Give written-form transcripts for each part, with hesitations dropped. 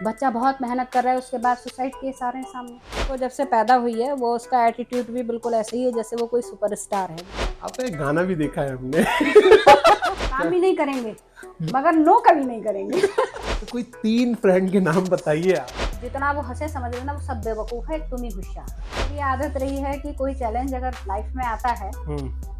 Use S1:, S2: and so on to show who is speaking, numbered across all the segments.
S1: बच्चा बहुत मेहनत कर रहा है, उसके बाद सुसाइड केस आ रहे हैं सामने। वो जब से पैदा हुई है वो उसका एटीट्यूड भी बिल्कुल ऐसे ही है जैसे वो कोई सुपरस्टार है।
S2: आपका एक गाना भी देखा है हमने।
S1: काम ही नहीं करेंगे मगर नो कभी नहीं करेंगे।
S2: तो कोई 3 फ्रेंड के नाम बताइए आप।
S1: जितना वो हंसे समझ लेना वो सब बेवकूफ है, तुम ही होशियार। मेरी आदत रही है कि कोई चैलेंज अगर लाइफ में आता है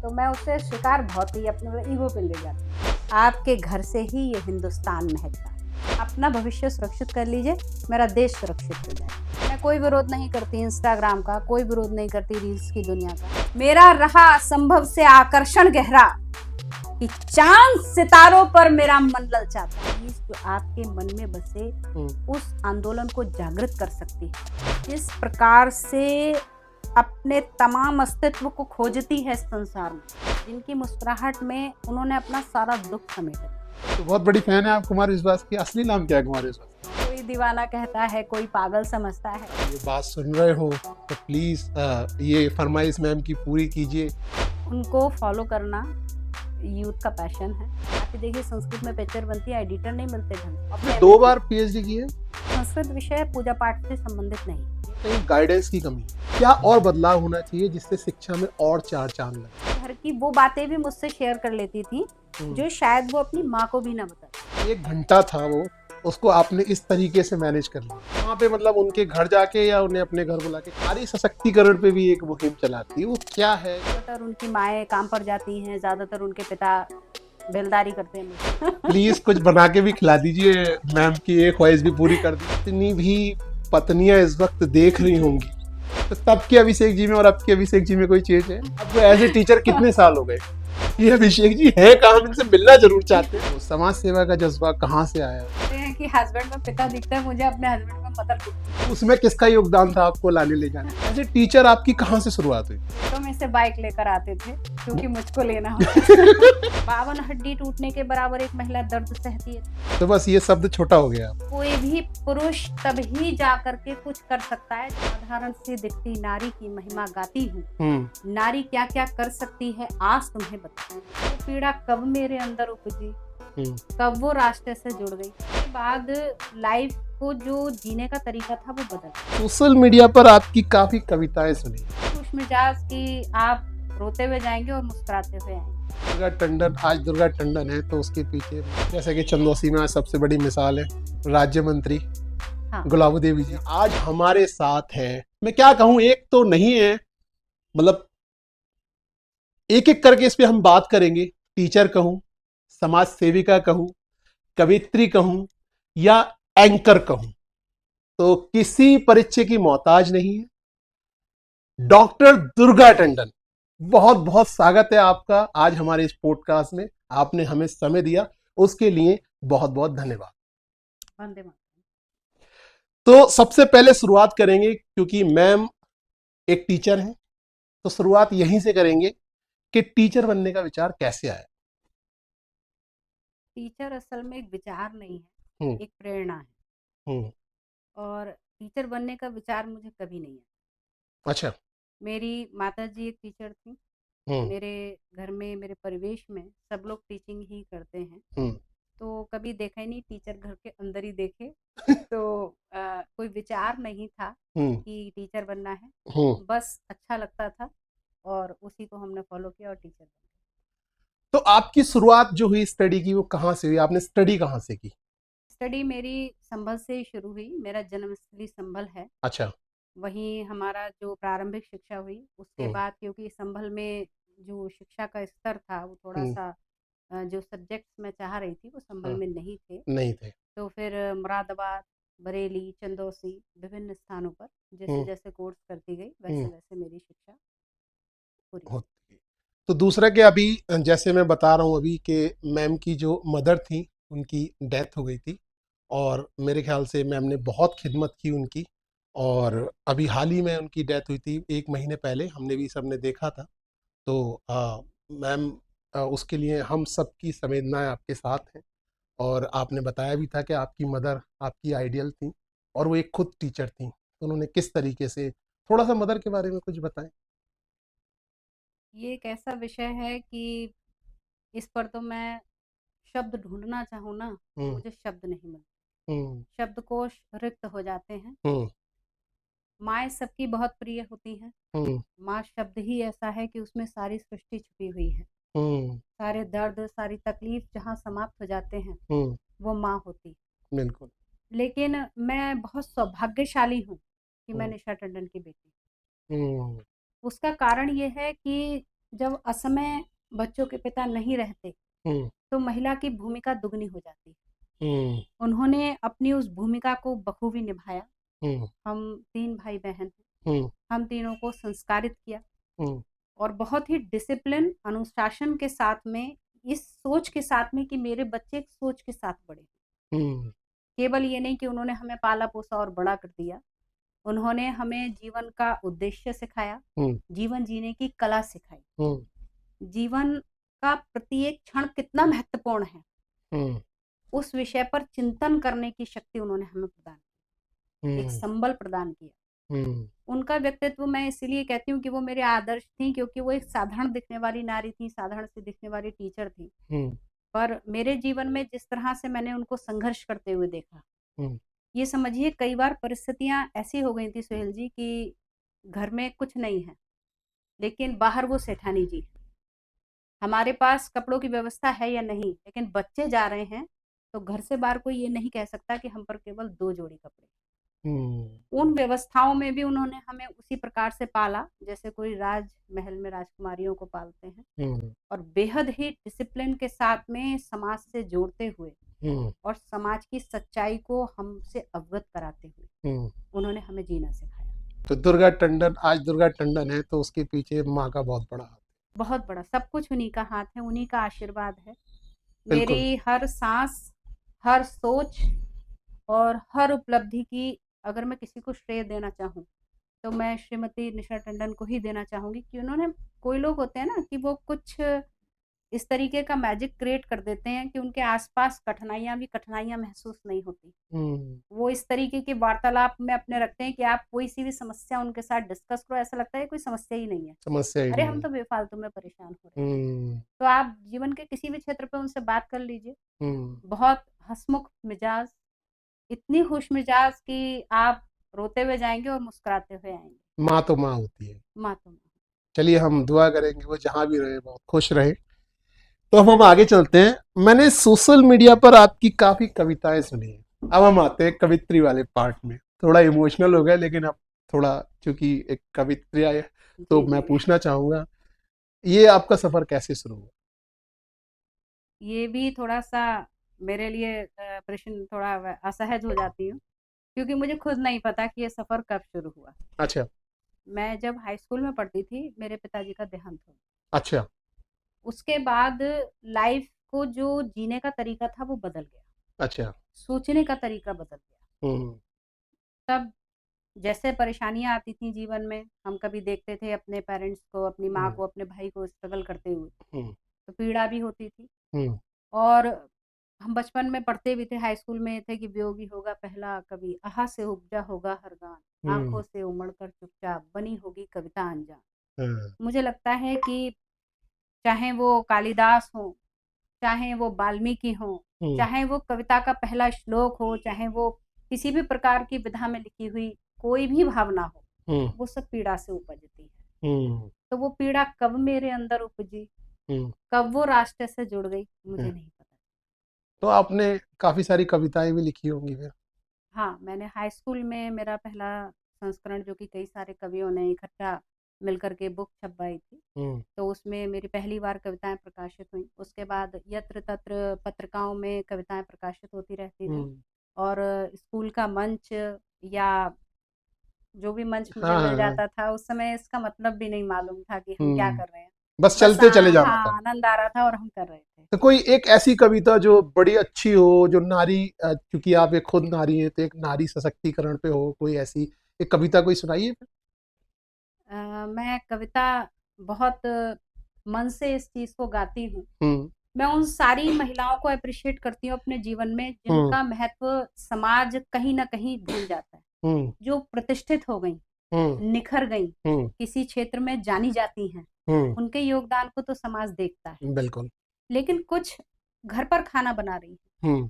S1: तो मैं उससे स्वीकार बहुत ही अपने ईगो पे ले जाती हूँ। आपके घर से ही ये हिंदुस्तान महकता है। अपना भविष्य सुरक्षित कर लीजिए, मेरा देश सुरक्षित हो जाए। मैं कोई विरोध नहीं करती इंस्टाग्राम का, कोई विरोध नहीं करती रील्स की दुनिया का। मेरा रहा असंभव से आकर्षण गहरा कि चांद सितारों पर मेरा मन ललचाता है। जो आपके मन में बसे उस आंदोलन को जागृत कर सकती है। जिस प्रकार से अपने तमाम अस्तित्व को खोजती है संसार में, जिनकी मुस्कुराहट में उन्होंने अपना सारा दुख समेटा।
S2: तो बहुत बड़ी फैन है आप कुमार विश्वास की। असली नाम क्या है कुमार विश्वास?
S1: कोई दीवाना कहता है, कोई पागल समझता है।
S2: ये बात सुन रहे हो तो प्लीज ये फरमाइश मैम की पूरी कीजिए।
S1: उनको फॉलो करना यूथ का पैशन है। आप देखिए संस्कृत में पिक्चर बनती है, एडिटर नहीं मिलते ढंग।
S2: आपने 2 बार पीएचडी की है।
S1: संस्कृत विषय पूजा पाठ से संबंधित नहीं।
S2: कहीं गाइडेंस की कमी, क्या और बदलाव होना चाहिए जिससे शिक्षा में और 4 चांद लगे?
S1: घर की वो बातें भी मुझसे शेयर कर लेती थी जो शायद वो अपनी माँ को भी ना बता।
S2: 1 घंटा था वो, उसको आपने इस तरीके से मैनेज कर लिया। वहाँ पे मतलब उनके घर जाके या उन्हें अपने घर बुला के नारी सशक्तिकरण पे भी एक मुहिम चलाती है, वो क्या है?
S1: ज्यादातर उनकी माएँ काम पर जाती हैं, ज्यादातर उनके पिता बेलदारी करते हैं।
S2: प्लीज कुछ बना के भी खिला दीजिए, मैम की एक ख्वाहिश भी पूरी कर दी। इतनी भी पत्नियां इस वक्त देख रही होंगी, तो तब के अभिषेक जी में और अब के अभिषेक जी में कोई चेंज है? अब एज ए टीचर कितने साल हो गए? ये अभिषेक जी है कहाँ? हम इनसे मिलना जरूर चाहते हैं। समाज सेवा का जज्बा कहाँ से आया?
S1: कि हस्बैंड में पिता दिखता है, मुझे अपने हस्बैंड में मदर दिखती है।
S2: उसमें किसका योगदान था आपको लाने ले जाने? एज ए टीचर आपकी कहाँ से शुरुआत हुई?
S1: तो में से बाइक लेकर आते थे क्योंकि मुझको लेना हो। 52 हड्डी टूटने के बराबर एक महिला दर्द सहती है।
S2: तो बस ये शब्द छोटा हो गया।
S1: कोई भी पुरुष तभी जा करके कुछ कर सकता है। साधारण सी दिखती नारी की महिमा गाती हूँ। नारी क्या क्या कर सकती है आज तुम्हें बताऊं। वो पीड़ा कब मेरे अंदर उपजी, कब वो रास्ते से जुड़ गई। उसके बाद लाइफ को जो जीने का तरीका था वो बदल।
S2: सोशल मीडिया पर आपकी काफी कविताएं सुनी।
S1: खुश मिजाज की, आप रोते हुए जाएंगे और मुस्कुराते हुए आएंगे।
S2: दुर्गा टंडन, आज दुर्गा टंडन है तो उसके पीछे जैसे कि चंदौसी में आज सबसे बड़ी मिसाल है राज्य मंत्री गुलाबो देवी जी आज हमारे साथ है। मैं क्या कहूं, एक तो नहीं है, मतलब एक एक करके इस पे हम बात करेंगे। टीचर कहूं, समाज सेविका कहूं, कवित्री कहूं या एंकर कहूं, तो किसी परिचय की मोहताज नहीं है। डॉक्टर दुर्गा टंडन, बहुत बहुत स्वागत है आपका आज हमारे इस पॉडकास्ट में। आपने हमें समय दिया, उसके लिए बहुत बहुत धन्यवाद। तो सबसे पहले शुरुआत करेंगे, क्योंकि मैम एक टीचर हैं, तो शुरुआत यहीं से करेंगे कि टीचर बनने का विचार कैसे आया?
S1: टीचर असल में एक विचार नहीं है, एक प्रेरणा है। और टीचर बनने का विचार मुझे कभी नहीं आया।
S2: अच्छा।
S1: मेरी माताजी एक टीचर थी। मेरे घर में, मेरे परिवेश में सब लोग टीचिंग ही करते हैं। तो कभी देखा ही नहीं, टीचर घर के अंदर ही देखे। तो कोई विचार नहीं था कि टीचर बनना है, बस अच्छा लगता था और उसी को हमने फॉलो किया और टीचर बन गए।
S2: तो आपकी शुरुआत जो हुई स्टडी की वो कहाँ से हुई? आपने स्टडी कहाँ से की?
S1: स्टडी मेरी संभल से ही शुरू हुई। मेरा जन्मस्थली संभल है।
S2: अच्छा।
S1: वहीं हमारा जो प्रारंभिक शिक्षा हुई, उसके बाद क्योंकि संभल में जो शिक्षा का स्तर था वो थोड़ा सा जो सब्जेक्ट्स मैं चाह रही थी वो संभल में नहीं थे। तो फिर मुरादाबाद, बरेली, चंदौसी, विभिन्न स्थानों पर जैसे जैसे कोर्स करती गई वैसे वैसे मेरी शिक्षा पूरी होती।
S2: तो दूसरा कि अभी जैसे मैं बता रहा हूँ अभी कि मैम की जो मदर थी उनकी डेथ हो गई थी, और मेरे ख्याल से मैम ने बहुत खिदमत की उनकी, और अभी हाल ही में उनकी डेथ हुई थी 1 महीने पहले, हमने भी सबने देखा था। तो मैम उसके लिए हम सबकी संवेदनाएं आपके साथ हैं। और आपने बताया भी था कि आपकी मदर आपकी आइडियल थी और वो एक खुद टीचर थी, तो उन्होंने किस तरीके से, थोड़ा सा मदर के बारे में कुछ बताएं।
S1: ये एक ऐसा विषय है कि इस पर तो मैं शब्द ढूंढना चाहूँ ना, मुझे शब्द नहीं मिलते। शब्दकोश रिक्त हो जाते हैं। माँ सबकी बहुत प्रिय होती हैं। माँ शब्द ही ऐसा है कि उसमें सारी सृष्टि छुपी हुई है। सारे दर्द, सारी तकलीफ जहाँ समाप्त हो जाते हैं वो माँ होती है।
S2: बिल्कुल।
S1: लेकिन मैं बहुत सौभाग्यशाली हूँ कि मैं निशा टंडन की बेटी। उसका कारण ये है कि जब असमय बच्चों के पिता नहीं रहते तो महिला की भूमिका दुगनी हो जाती है। उन्होंने अपनी उस भूमिका को बखूबी निभाया। हम 3 भाई बहन हैं। हम तीनों को संस्कारित किया और बहुत ही डिसिप्लिन, अनुशासन के साथ में, इस सोच के साथ में कि मेरे बच्चे एक सोच के साथ बड़े। केवल ये नहीं कि उन्होंने हमें पाला पोसा और बड़ा कर दिया, उन्होंने हमें जीवन का उद्देश्य सिखाया, जीवन जीने की कला सिखाई, जीवन का प्रत्येक क्षण कितना महत्वपूर्ण है उस विषय पर चिंतन करने की शक्ति उन्होंने हमें प्रदान की, एक संबल प्रदान किया। उनका व्यक्तित्व मैं इसीलिए कहती हूँ कि वो मेरे आदर्श थी, क्योंकि वो एक साधारण दिखने वाली नारी थी, साधारण सी दिखने वाली टीचर थी, पर मेरे जीवन में जिस तरह से मैंने उनको संघर्ष करते हुए देखा, ये समझिए कई बार परिस्थितियां ऐसी हो गई थी सुहेल जी कि घर में कुछ नहीं है लेकिन बाहर वो सेठानी जी, हमारे पास कपड़ों की व्यवस्था है या नहीं, लेकिन बच्चे जा रहे हैं तो घर से बाहर कोई ये नहीं कह सकता कि हम पर केवल 2 जोड़ी कपड़े। उन व्यवस्थाओं में भी उन्होंने हमें उसी प्रकार से पाला जैसे कोई राजमहल में राजकुमारियों को पालते हैं, और बेहद ही डिसिप्लिन के साथ में समाज से जोड़ते हुए और समाज की सच्चाई को हमसे अवगत कराते हुए उन्होंने हमें जीना सिखाया।
S2: तो दुर्गा टंडन आज दुर्गा टंडन है तो उसके पीछे माँ का बहुत बड़ा हाथ,
S1: बहुत बड़ा, सब कुछ उन्हीं का हाथ है, उन्हीं का आशीर्वाद है। मेरी हर सांस, हर सोच और हर उपलब्धि की अगर मैं किसी को श्रेय देना चाहूँ तो मैं श्रीमती निशा टंडन को ही देना चाहूँगी कि उन्होंने, कोई लोग होते हैं ना कि वो कुछ इस तरीके का मैजिक क्रिएट कर देते हैं कि उनके आसपास कठिनाइयां भी कठिनाइयां महसूस नहीं होती। वो इस तरीके के वार्तालाप में अपने रखते हैं कि आप कोई सी भी समस्या उनके साथ डिस्कस करो, ऐसा लगता है कोई समस्या ही नहीं है,
S2: समस्या ही
S1: अरे
S2: नहीं
S1: हम
S2: है।
S1: तो बेफालतू में परेशान हो रहे हैं। तो आप जीवन के किसी भी क्षेत्र पे उनसे बात कर लीजिए, बहुत हंसमुख मिजाज, इतनी खुश मिजाज कि आप रोते हुए जाएंगे और मुस्कुराते हुए आएंगे।
S2: माँ तो माँ होती है।
S1: माँ तो माँ।
S2: चलिए हम दुआ करेंगे वो जहाँ भी रहे बहुत खुश रहे। तो हम आगे चलते हैं। मैंने सोशल मीडिया पर आपकी काफी कविताएं सुनी है। अब हम आते हैं कवित्री वाले पार्ट में। थोड़ा इमोशनल हो गया लेकिन अब थोड़ा चूंकि एक कवित्रिया है तो मैं पूछना चाहूंगा ये आपका सफर कैसे शुरू हुआ?
S1: ये भी थोड़ा सा मेरे लिए प्रश्न थोड़ा असहज हो जाती हूँ क्योंकि मुझे खुद नहीं पता कि ये सफर कब शुरू हुआ।
S2: अच्छा।
S1: मैं जब हाई स्कूल में पढ़ती थी मेरे पिताजी का देहांत हो गया।
S2: अच्छा।
S1: उसके बाद लाइफ को जो जीने का तरीका था वो बदल गया।
S2: अच्छा।
S1: सोचने का तरीका बदल गया। तब जैसे परेशानियां आती थी जीवन में, हम कभी देखते थे अपने पेरेंट्स को, अपनी माँ को, अपने भाई को स्ट्रगल करते हुए, तो पीड़ा भी होती थी। और हम बचपन में पढ़ते भी थे, हाई स्कूल में थे कि वियोगी होगा पहला कवि, आहा से उपजा होगा हर गान, आंखों से उमड़ कर चुपचाप बनी होगी कविता अनजान। मुझे लगता है कि चाहे वो कालिदास हो, चाहे वो वाल्मीकि हो, चाहे वो कविता का पहला श्लोक हो, चाहे वो किसी भी प्रकार की विधा में लिखी हुई कोई भी भावना हो, वो सब पीड़ा से उपजती है। तो वो पीड़ा कब मेरे अंदर उपजी, कब वो राष्ट्र से जुड़ गई, मुझे नहीं पता।
S2: तो आपने काफी सारी कविताएं भी लिखी होंगी फिर?
S1: हाँ, मैंने हाई स्कूल में मेरा पहला संस्करण जो कि कई सारे कवियों ने इकट्ठा मिलकर के बुक छपवाई थी, तो उसमें मेरी पहली बार कविताएं प्रकाशित हुई। उसके बाद यत्र तत्र पत्रिकाओं में कविताएं प्रकाशित होती रहती थी, और स्कूल का मंच या जो भी मंच मुझे मिल जाता था, उस समय इसका मतलब भी नहीं मालूम था कि हम क्या कर रहे हैं,
S2: बस चलते चले जाना था।
S1: आनंद आ रहा था और हम कर रहे थे।
S2: तो कोई एक ऐसी कविता जो बड़ी अच्छी हो, जो नारी, क्योंकि आप एक खुद नारी हैं तो एक नारी सशक्तिकरण पे हो, कोई ऐसी एक कविता कोई सुनाइए।
S1: मैं कविता बहुत मन से इस चीज को गाती हूँ। मैं उन सारी महिलाओं को अप्रिशिएट करती हूँ अपने जीवन में जिनका महत्व समाज कहीं ना कहीं भूल जाता है, जो प्रतिष्ठित हो गई, निखर गई, किसी क्षेत्र में जानी जाती हैं, उनके योगदान को तो समाज देखता है।
S2: बिल्कुल।
S1: लेकिन कुछ घर पर खाना बना रही हैं,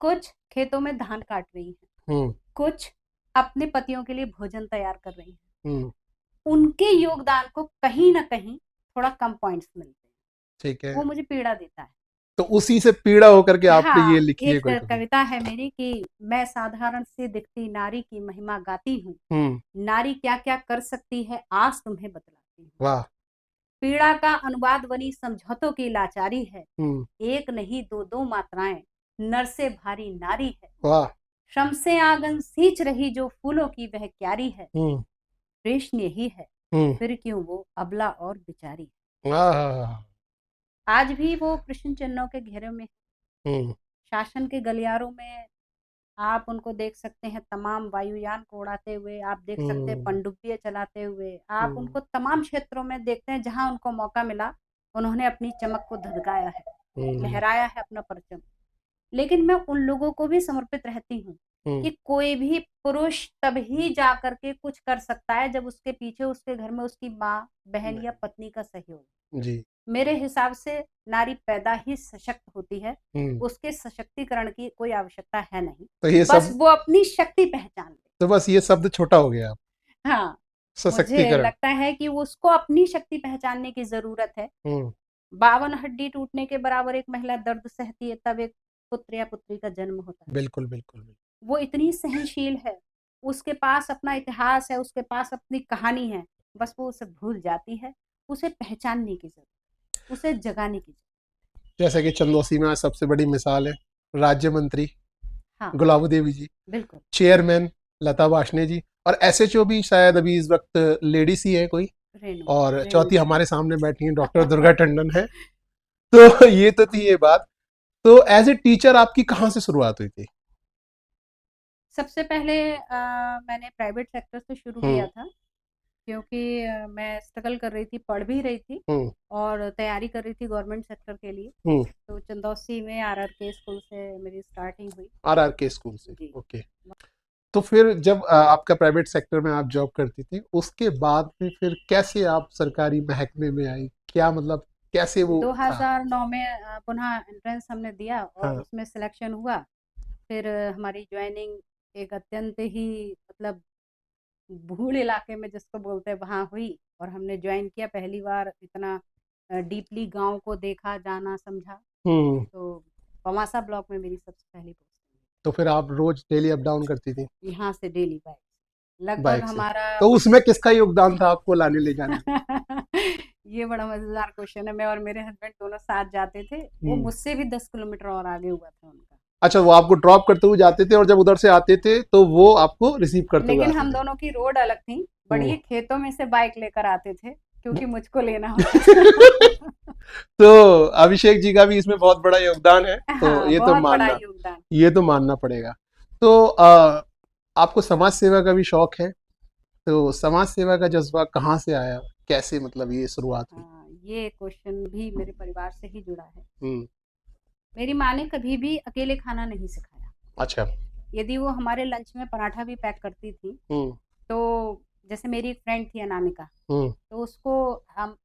S1: कुछ खेतों में धान काट रही हैं, कुछ अपने पतियों के लिए भोजन तैयार कर रही हैं। उनके योगदान को कहीं ना कहीं थोड़ा कम पॉइंट्स मिलते हैं।
S2: ठीक है।
S1: वो मुझे पीड़ा देता है।
S2: तो उसी से पीड़ा होकर के आपने ये
S1: हाँ,
S2: लिखी है
S1: एक
S2: कोई कविता?
S1: कविता है मेरी कि मैं साधारण सी दिखती नारी की महिमा गाती हूँ, नारी क्या क्या कर सकती है आज तुम्हें बतलाती हूँ।
S2: वाह।
S1: पीड़ा का अनुवाद बनी समझौतों की लाचारी है, एक नहीं दो दो मात्राएं नर से भारी नारी है।
S2: वाह।
S1: श्रम से आंगन सींच रही जो फूलों की वह क्यारी है, प्रश्न यही है फिर क्यों वो अबला और बेचारी है। आज भी वो प्रश्न चिन्हों के घेरे में, शासन के गलियारों में आप उनको देख सकते हैं, तमाम वायुयान को उड़ाते हुए आप देख सकते हैं, पनडुब्बियां चलाते हुए आप उनको तमाम क्षेत्रों में देखते हैं जहां उनको मौका मिला उन्होंने अपनी चमक को धधकाया है, लहराया है अपना परचम। लेकिन मैं उन लोगों को भी समर्पित रहती हूँ कि कोई भी पुरुष तभी जा करके कुछ कर सकता है जब उसके पीछे उसके घर में उसकी माँ, बहन या पत्नी का सहयोग। जी। मेरे हिसाब से नारी पैदा ही सशक्त होती है, उसके सशक्तिकरण की कोई आवश्यकता है नहीं, तो ये बस वो अपनी शक्ति पहचान ले।
S2: तो बस ये शब्द छोटा हो गया।
S1: हाँ, मुझे लगता है कि उसको अपनी शक्ति पहचानने की जरूरत है। 52 हड्डी टूटने के बराबर एक महिला दर्द सहती है तब एक पुत्र या पुत्री का जन्म होता है।
S2: बिल्कुल बिल्कुल।
S1: वो इतनी सहनशील है, उसके पास अपना इतिहास है, उसके पास अपनी कहानी है, बस वो उसे भूल जाती है। उसे पहचानने की जरूरत, उसे जगाने की जरूरत।
S2: जैसे कि चंदौसी में आज सबसे बड़ी मिसाल है राज्य मंत्री गुलाबो देवी जी, बिल्कुल, चेयरमैन लता वार्ष्णेय जी, और एसएचओ भी शायद अभी इस वक्त लेडीज ही है कोई, और चौथी हमारे सामने बैठी है डॉक्टर दुर्गा टंडन है। तो ये तो थी ये बात। तो एज ए टीचर आपकी कहाँ से शुरुआत हुई थी?
S1: सबसे पहले मैंने प्राइवेट सेक्टर से शुरू किया था, क्योंकि मैं स्ट्रगल कर रही थी, पढ़ भी रही थी और तैयारी कर रही थी गवर्नमेंट सेक्टर के लिए। तो चंदौसी में आरआरके स्कूल से मेरी स्टार्टिंग हुई। आरआरके स्कूल से, ओके।
S2: तो फिर जब आपका प्राइवेट सेक्टर में आप जॉब करती थी, उसके बाद में फिर कैसे आप सरकारी महकमे में आई? क्या मतलब कैसे वो
S1: 2009 में पुनः एंट्रेंस हमने दिया और उसमें सिलेक्शन हुआ। फिर हमारी ज्वाइनिंग एक अत्यंत ही मतलब भूड़ इलाके में जिसको बोलते हैं वहाँ हुई और हमने ज्वाइन किया। पहली बार इतना डीपली गांव को देखा, जाना, समझा। तो पवासा ब्लॉक में मेरी सबसे पहली पोस्टिंग।
S2: तो फिर आप रोज डेली अप डाउन करती थी?
S1: यहाँ से डेली बाइक, लगभग हमारा।
S2: तो उसमें किसका योगदान था आपको लाने ले जाने?
S1: ये बड़ा मजेदार क्वेश्चन है। मैं और मेरे हस्बैंड दोनों साथ जाते थे, वो मुझसे भी 10 किलोमीटर और आगे हुआ था उनका।
S2: अच्छा, वो आपको ड्रॉप करते हुए जाते थे और जब उधर से आते थे तो वो आपको रिसीव करते हुए?
S1: लेकिन हम दोनों की रोड अलग थी, बढ़िया खेतों में से बाइक लेकर आते थे क्योंकि मुझको लेना होता।
S2: तो अभिषेक जी का भी इसमें बहुत बड़ा योगदान है। तो
S1: हाँ,
S2: ये तो मानना पड़ेगा। तो आपको समाज सेवा का भी शौक है, तो समाज सेवा का जज्बा कहाँ से आया, कैसे मतलब ये शुरुआत हुई?
S1: ये क्वेश्चन भी मेरे परिवार से ही जुड़ा है। मेरी माँ ने कभी भी अकेले खाना नहीं सिखाया।
S2: अच्छा।
S1: यदि वो हमारे लंच में पराठा भी पैक करती थी तो जैसे मेरी एक फ्रेंड थी अनामिका, तो उसको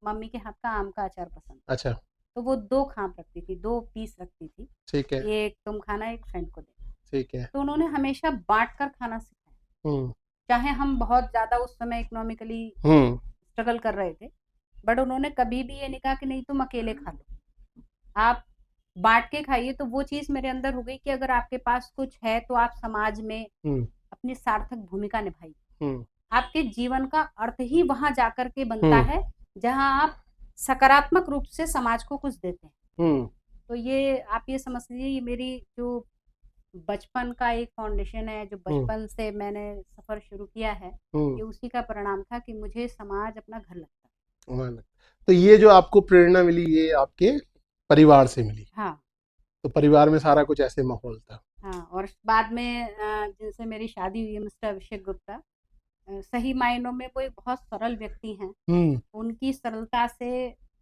S1: मम्मी के हाथ का आम का अचार पसंद।
S2: अच्छा।
S1: तो वो 2 खाम रखती थी, 2 पीस रखती थी।
S2: ठीक है।
S1: एक तुम खाना, एक फ्रेंड को देना।
S2: ठीक है।
S1: तो उन्होंने हमेशा बांट कर खाना सिखाया। चाहे हम बहुत ज्यादा उस समय इकोनॉमिकली स्ट्रगल कर रहे थे, बट उन्होंने कभी भी ये नहीं कहा कि नहीं तुम अकेले खा लो, आप बांट के खाइए। तो वो चीज मेरे अंदर हो गई कि अगर आपके पास कुछ है तो आप समाज में अपनी सार्थक भूमिका निभाइए। आपके जीवन का अर्थ ही वहां जाकर के बनता है जहां आप सकारात्मक रूप से समाज को कुछ देते हैं। तो ये आप ये समझ लीजिए, ये मेरी जो बचपन का एक फाउंडेशन है, जो बचपन से मैंने सफर शुरू किया है, ये उसी का परिणाम था कि मुझे समाज अपना घर लगता है।
S2: तो ये जो आपको प्रेरणा मिली ये आपके परिवार से मिली?
S1: हाँ।
S2: तो परिवार में सारा कुछ ऐसे माहौल था?
S1: हाँ, और बाद में जिनसे मेरी शादी हुई है, मिस्टर अभिषेक गुप्ता, सही मायनों में वो एक बहुत सरल व्यक्ति हैं। उनकी सरलता से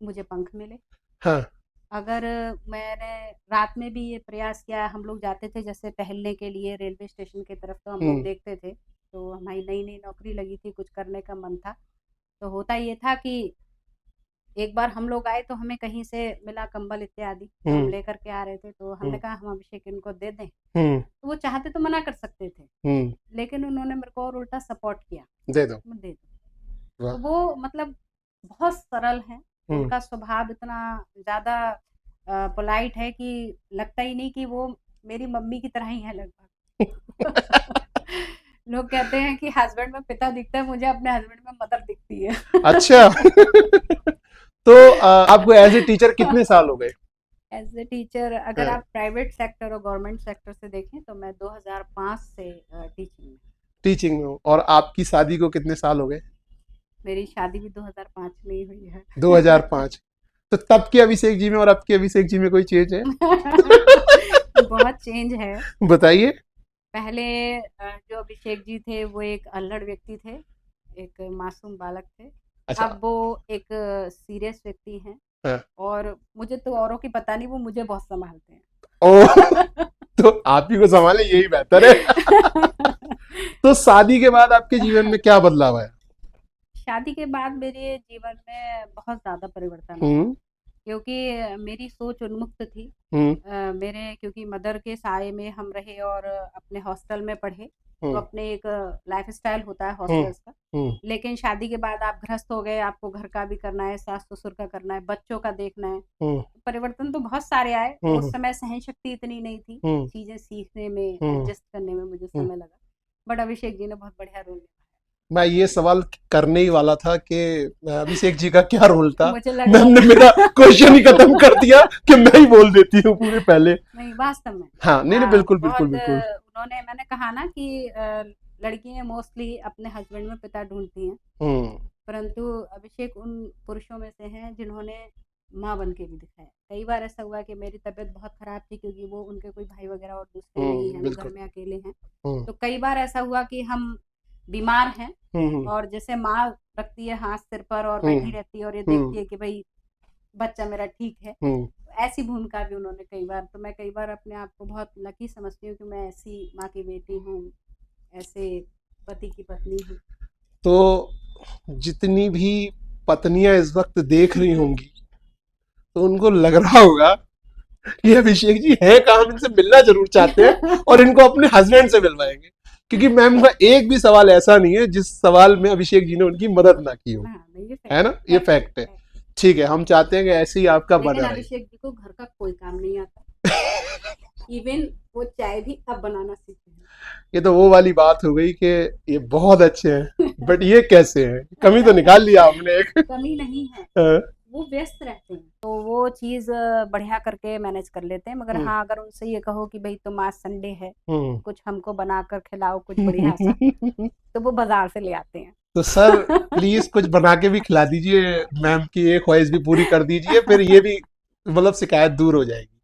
S1: मुझे पंख मिले।
S2: हाँ।
S1: अगर मैंने रात में भी ये प्रयास किया, हम लोग जाते थे जैसे टहलने के लिए रेलवे स्टेशन की तरफ, तो हम लोग देखते थे, तो हमारी नई नई नौकरी लगी थी, कुछ करने का मन था, तो होता ये था कि एक बार हम लोग आए तो हमें कहीं से मिला कंबल इत्यादि, तो हम लेकर के आ रहे थे, तो हमने कहा हम अभिषेक इनको दे दें, तो वो चाहते तो मना कर सकते थे, लेकिन उन्होंने मेरे को और उल्टा सपोर्ट किया,
S2: दे दो
S1: दे दो। तो वो मतलब बहुत सरल है, उनका स्वभाव इतना ज्यादा पोलाइट है कि लगता ही नहीं कि वो मेरी मम्मी की तरह ही है लगभग। लोग कहते हैं कि हस्बैंड में पिता दिखता है, मुझे अपने हस्बैंड में मदर दिखती है।
S2: अच्छा। तो आपको एज ए टीचर कितने साल हो गए?
S1: एज ए टीचर अगर आप प्राइवेट सेक्टर और गवर्नमेंट सेक्टर से देखें तो मैं 2005 से टीचिंग में हूँ।
S2: और आपकी शादी को कितने साल हो गए?
S1: मेरी शादी भी 2005 में ही हुई है।
S2: 2005। तो तब के अभिषेक जी में और अब के अभिषेक जी में कोई चेंज है?
S1: बहुत चेंज है।
S2: बताइए।
S1: पहले जो अभिषेक जी थे वो एक अल्लड़ व्यक्ति थे, एक मासूम बालक थे।
S2: अच्छा।
S1: अब वो एक सीरियस व्यक्ति हैं। और मुझे तो औरों की पता नहीं, वो मुझे बहुत संभालते हैं।
S2: ओ, तो आप ही को संभाले यही बेहतर है। तो शादी के बाद आपके जीवन में क्या बदलाव आया?
S1: शादी के बाद मेरे जीवन में बहुत ज्यादा परिवर्तन आया, क्योंकि मेरी सोच उन्मुक्त थी। मेरे क्योंकि मदर के साए में हम रहे और अपने हॉस्टल में पढ़े, तो अपने एक लाइफस्टाइल होता है हॉस्टल्स का। लेकिन शादी के बाद आप गृहस्थ हो गए, आपको घर का भी करना है, सास ससुर का करना है, बच्चों का देखना है। परिवर्तन तो बहुत सारे आए। उस समय सहन शक्ति इतनी नहीं थी, चीजें सीखने में, एडजस्ट करने में मुझे समय लगा। बट अभिषेक जी ने बहुत बढ़िया रोल निभाया।
S2: मैं ये सवाल करने ही वाला था कि अभिषेक जी का क्या रोल था।
S1: मुझे
S2: मैंने मेरा क्वेश्चन ही खत्म कर दिया कि मैं ही बोल देती हूँ पूरे पहले।
S1: नहीं, वास्तव में।
S2: हाँ, नहीं नहीं, बिल्कुल बिल्कुल बिल्कुल।
S1: उन्होंने, मैंने कहा ना कि लड़कियां मोस्टली अपने हस्बैंड में पिता ढूंढती हैं, परंतु अभिषेक उन पुरुषों में से हैं जिन्होंने माँ बन के भी दिखाया। कई बार ऐसा हुआ कि मेरी तबीयत बहुत खराब थी, क्योंकि वो उनके कोई भाई वगैरह और दूसरे नहीं है, वो घर में अकेले हैं। तो कई बार ऐसा हुआ कि हम बीमार हैं और जैसे माँ रखती है हाथ सिर पर और बैठी रहती है और ये देखती है कि भाई बच्चा मेरा ठीक है, ऐसी भूमिका भी उन्होंने कई बार। तो मैं कई बार अपने आप को बहुत लकी समझती हूँ कि मैं ऐसी माँ की बेटी हूँ, ऐसे पति की पत्नी हूँ।
S2: तो जितनी भी पत्नियां इस वक्त देख रही होंगी तो उनको लग रहा होगा कि अभिषेक जी है कहाँ, इनसे मिलना जरूर चाहते हैं और इनको अपने हस्बैंड से मिलवाएंगे, क्योंकि मैम का एक भी सवाल ऐसा नहीं है जिस सवाल में अभिषेक जी ने उनकी मदद ना की हो। है ना, ये फैक्ट है। ठीक है, हम चाहते हैं कि ऐसे ही आपका बना रहे।
S1: अभिषेक जी को घर का कोई काम नहीं आता। इवन वो चाय भी अब बनाना सीखे हैं।
S2: ये तो वो वाली बात हो गई कि ये बहुत अच्छे हैं बट ये कैसे हैं, कमी तो निकाल लिया आपने एक।
S1: कमी नहीं है, वो व्यस्त रहते हैं तो वो चीज बढ़िया करके मैनेज कर लेते हैं। मगर हाँ, अगर उनसे ये कहो कि भाई तुम आज संडे है, कुछ हमको बनाकर खिलाओ कुछ बढ़िया सा, तो वो बाजार से ले आते हैं।
S2: तो सर प्लीज कुछ बना के भी खिला दीजिए, मैम की एक ख्वाहिश भी पूरी कर दीजिए, फिर ये भी मतलब शिकायत दूर हो जाएगी।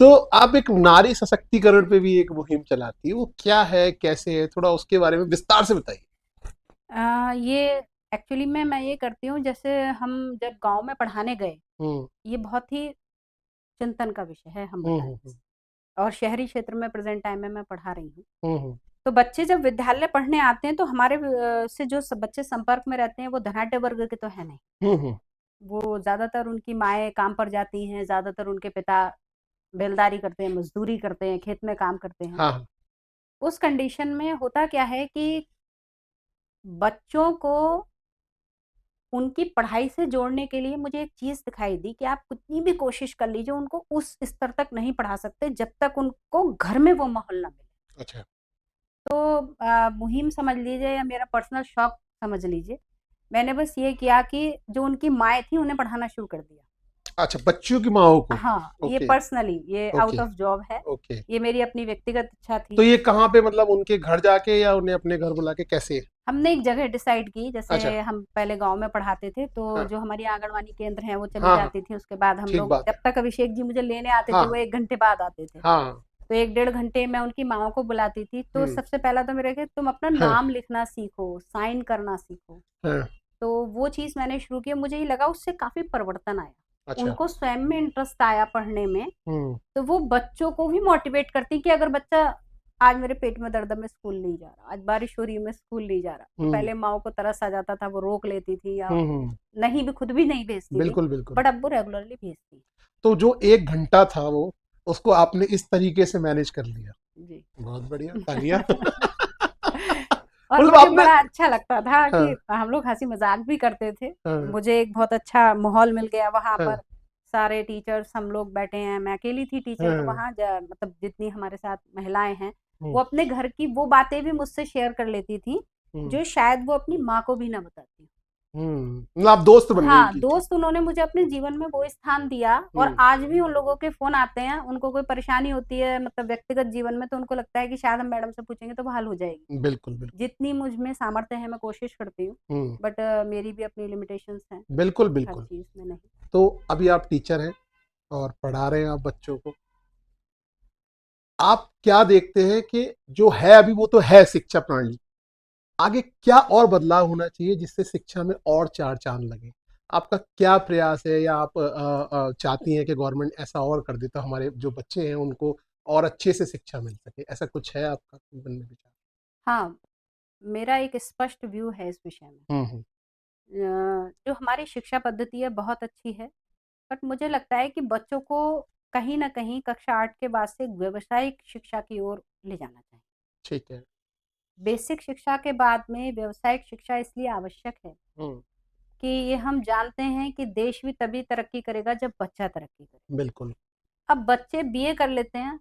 S2: तो आप एक नारी सशक्तिकरण पे भी एक मुहिम चलाती है, वो क्या है, कैसे है, थोड़ा उसके बारे में विस्तार से बताइए।
S1: ये एक्चुअली में मैं ये करती हूँ, जैसे हम जब गांव में पढ़ाने गए, ये बहुत ही चिंतन का विषय है हम बताएं, और शहरी क्षेत्र में प्रेजेंट टाइम में मैं पढ़ा रही हूँ। तो बच्चे जब विद्यालय पढ़ने आते हैं तो हमारे से जो बच्चे संपर्क में रहते हैं वो धनाढ्य वर्ग के तो है नहीं। वो ज्यादातर उनकी माएँ काम पर जाती हैं, ज्यादातर उनके पिता बेलदारी करते हैं, मजदूरी करते हैं, खेत में काम करते हैं। हाँ। उस कंडीशन में होता क्या है कि बच्चों को उनकी पढ़ाई से जोड़ने के लिए मुझे एक चीज दिखाई दी कि आप कितनी भी कोशिश कर लीजिए, उनको उस स्तर तक नहीं पढ़ा सकते जब तक उनको घर में वो माहौल ना मिले। अच्छा। तो मुहिम समझ लीजिए या मेरा पर्सनल शौक समझ लीजिए, मैंने बस ये किया कि जो उनकी माएँ थी उन्हें पढ़ाना शुरू कर दिया। अच्छा, बच्चियों की माओ को? हाँ, ये पर्सनली, ये आउट ऑफ जॉब है। ये मेरी अपनी व्यक्तिगत इच्छा थी।
S2: तो ये कहाँ पे, मतलब उनके घर जाके या उन्हें अपने घर बुला के, कैसे?
S1: हमने एक जगह डिसाइड की, जैसे हम पहले गांव में पढ़ाते थे तो हाँ। जो हमारी आंगनवाड़ी केंद्र हैं वो चली जाती थी, उसके बाद हम लोग, जब तक अभिषेक जी मुझे लेने आते थे वो 1 घंटे बाद आते थे, तो 1-1.5 घंटे मैं उनकी माओ को बुलाती थी। तो सबसे पहला तो मेरे तुम अपना नाम लिखना सीखो, साइन करना सीखो। तो वो चीज मैंने शुरू की, मुझे ही लगा उससे काफी परिवर्तन आया। अच्छा। उनको स्वयं में इंटरेस्ट आया पढ़ने में, तो वो बच्चों को भी मोटिवेट करती कि अगर बच्चा आज मेरे पेट में दर्द है, मैं स्कूल नहीं जा रहा, आज बारिश हो रही है, मैं स्कूल नहीं जा रहा। तो पहले माओ को तरस आ जाता था, वो रोक लेती थी या नहीं भी, खुद भी नहीं भेजती थी,
S2: बिल्कुल बिल्कुल।
S1: बट अब वो रेगुलरली भेजती।
S2: तो जो 1 घंटा था वो, उसको आपने इस तरीके से मैनेज कर लिया।
S1: जी,
S2: बहुत बढ़िया, तालियां।
S1: और
S2: मतलब
S1: मुझे
S2: आपने,
S1: बड़ा अच्छा लगता था कि
S2: हाँ,
S1: हम लोग हंसी मजाक भी करते थे।
S2: हाँ,
S1: मुझे एक बहुत अच्छा माहौल मिल गया वहां
S2: हाँ,
S1: पर, सारे टीचर्स हम लोग बैठे हैं, मैं अकेली थी टीचर, तो
S2: हाँ,
S1: वहाँ मतलब जितनी हमारे साथ महिलाएं हैं
S2: हम्म,
S1: वो अपने घर की वो बातें भी मुझसे शेयर कर लेती थी
S2: हम्म,
S1: जो शायद वो अपनी माँ को भी ना बताती।
S2: मतलब आप दोस्त बन गए
S1: हाँ,
S2: उनकी।
S1: दोस्त, उन्होंने मुझे अपने जीवन में वो स्थान दिया, और आज भी उन लोगों के फोन आते हैं, उनको कोई परेशानी होती है मतलब व्यक्तिगत जीवन में, तो उनको लगता है कि शायद हम मैडम से पूछेंगे तो वो हल हो जाएगी।
S2: बिल्कुल बिल्कुल।
S1: जितनी मुझ में सामर्थ्य है मैं कोशिश करती हूँ,
S2: हम्म,
S1: बट मेरी भी अपनी लिमिटेशंस हैं
S2: बिल्कुल
S1: हर
S2: बिल्कुल।
S1: चीज में। नहीं,
S2: तो अभी आप टीचर हैं और पढ़ा रहे हैं आप बच्चों को, आप क्या देखते हैं कि जो है अभी वो तो है शिक्षा प्रणाली, आगे क्या और बदलाव होना चाहिए जिससे शिक्षा में और चार चांद लगे? आपका क्या प्रयास है, या आप चाहती हैं कि गवर्नमेंट ऐसा और कर दे तो हमारे जो बच्चे हैं उनको और अच्छे से शिक्षा मिल सके? ऐसा कुछ है आपका मन में विचार?
S1: हाँ, मेरा एक स्पष्ट व्यू है इस विषय में।
S2: हम्म,
S1: जो हमारी शिक्षा पद्धति है बहुत अच्छी है, बट मुझे लगता है कि बच्चों को कहीं ना कहीं कक्षा 8 के बाद से व्यावसायिक शिक्षा की ओर ले जाना चाहिए।
S2: ठीक है।
S1: बेसिक शिक्षा के बाद में व्यावसायिक शिक्षा इसलिए आवश्यक है
S2: हम्म,
S1: कि ये हम जानते हैं कि देश भी तभी तरक्की करेगा जब बच्चा तरक्की करे।
S2: बिल्कुल।
S1: अब बच्चे बीए कर लेते हैं,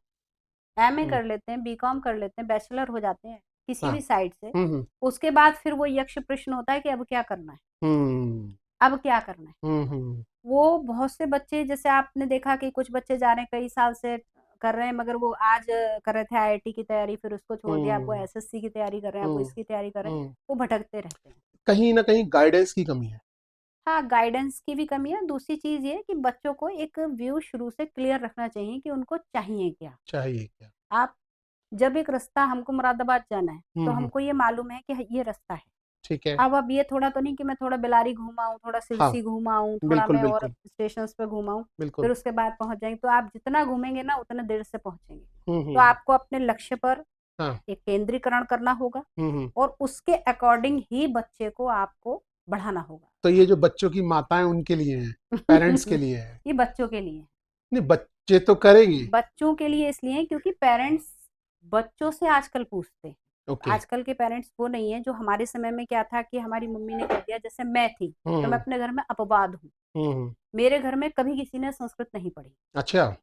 S1: एमए
S2: हम्म,
S1: कर लेते हैं, बीकॉम कर लेते हैं, बैचलर हो जाते हैं किसी
S2: हाँ।
S1: भी साइड से,
S2: हम्म,
S1: उसके बाद फिर वो यक्ष प्रश्न होता है कि अब क्या करना है,
S2: हम्म,
S1: अब क्या करना है।
S2: हम्म,
S1: वो बहुत से बच्चे, जैसे आपने देखा कि कुछ बच्चे जा रहे हैं कई साल से कर रहे हैं, मगर वो आज कर रहे थे आईआईटी की तैयारी, फिर उसको छोड़ दिया, अब वो
S2: हम्म,
S1: एसएससी की तैयारी कर रहे हैं, अब वो
S2: हम्म,
S1: इसकी तैयारी कर रहे हैं,
S2: हम्म।
S1: वो भटकते रहते हैं।
S2: कहीं ना कहीं गाइडेंस की कमी है।
S1: हाँ, गाइडेंस की भी कमी है। दूसरी चीज ये कि बच्चों को एक व्यू शुरू से क्लियर रखना चाहिए कि उनको चाहिए क्या।
S2: चाहिए क्या?
S1: आप जब एक रास्ता, हमको मुरादाबाद जाना है तो
S2: हम्म,
S1: हमको ये मालूम है कि ये रास्ता है।
S2: ठीक है।
S1: अब ये थोड़ा तो नहीं कि मैं थोड़ा बेलारी घूमाऊं, थोड़ा
S2: हाँ,
S1: सिरसी घूमाऊं, थोड़ा
S2: बिल्कुल
S1: मैं और
S2: बिल्कुल
S1: स्टेशंस पे घूमाऊं,
S2: बिल्कुल।
S1: फिर उसके बाद पहुंच जाएंगे। तो आप जितना घूमेंगे ना उतने देर से पहुंचेंगे। तो
S2: हम्म।
S1: आपको अपने लक्ष्य पर
S2: हाँ।
S1: एक केंद्रीकरण करना होगा,
S2: हम्म।
S1: और उसके अकॉर्डिंग ही बच्चे को आपको बढ़ाना होगा।
S2: तो ये जो बच्चों की माताएं उनके लिए हैं, पेरेंट्स के लिए है?
S1: ये बच्चों के लिए है।
S2: नहीं, बच्चे तो करेंगे।
S1: बच्चों के लिए इसलिए क्योंकि पेरेंट्स बच्चों से आजकल पूछते हैं।
S2: ओके।
S1: आजकल के पेरेंट्स वो नहीं है जो हमारे समय में क्या था कि हमारी मम्मी ने कह दिया, जैसे मैं थी तो मैं
S2: हम्म,
S1: अपने घर में अपवाद हूँ।
S2: हम्म।
S1: मेरे घर में कभी किसी ने संस्कृत नहीं पढ़ी।
S2: अच्छा।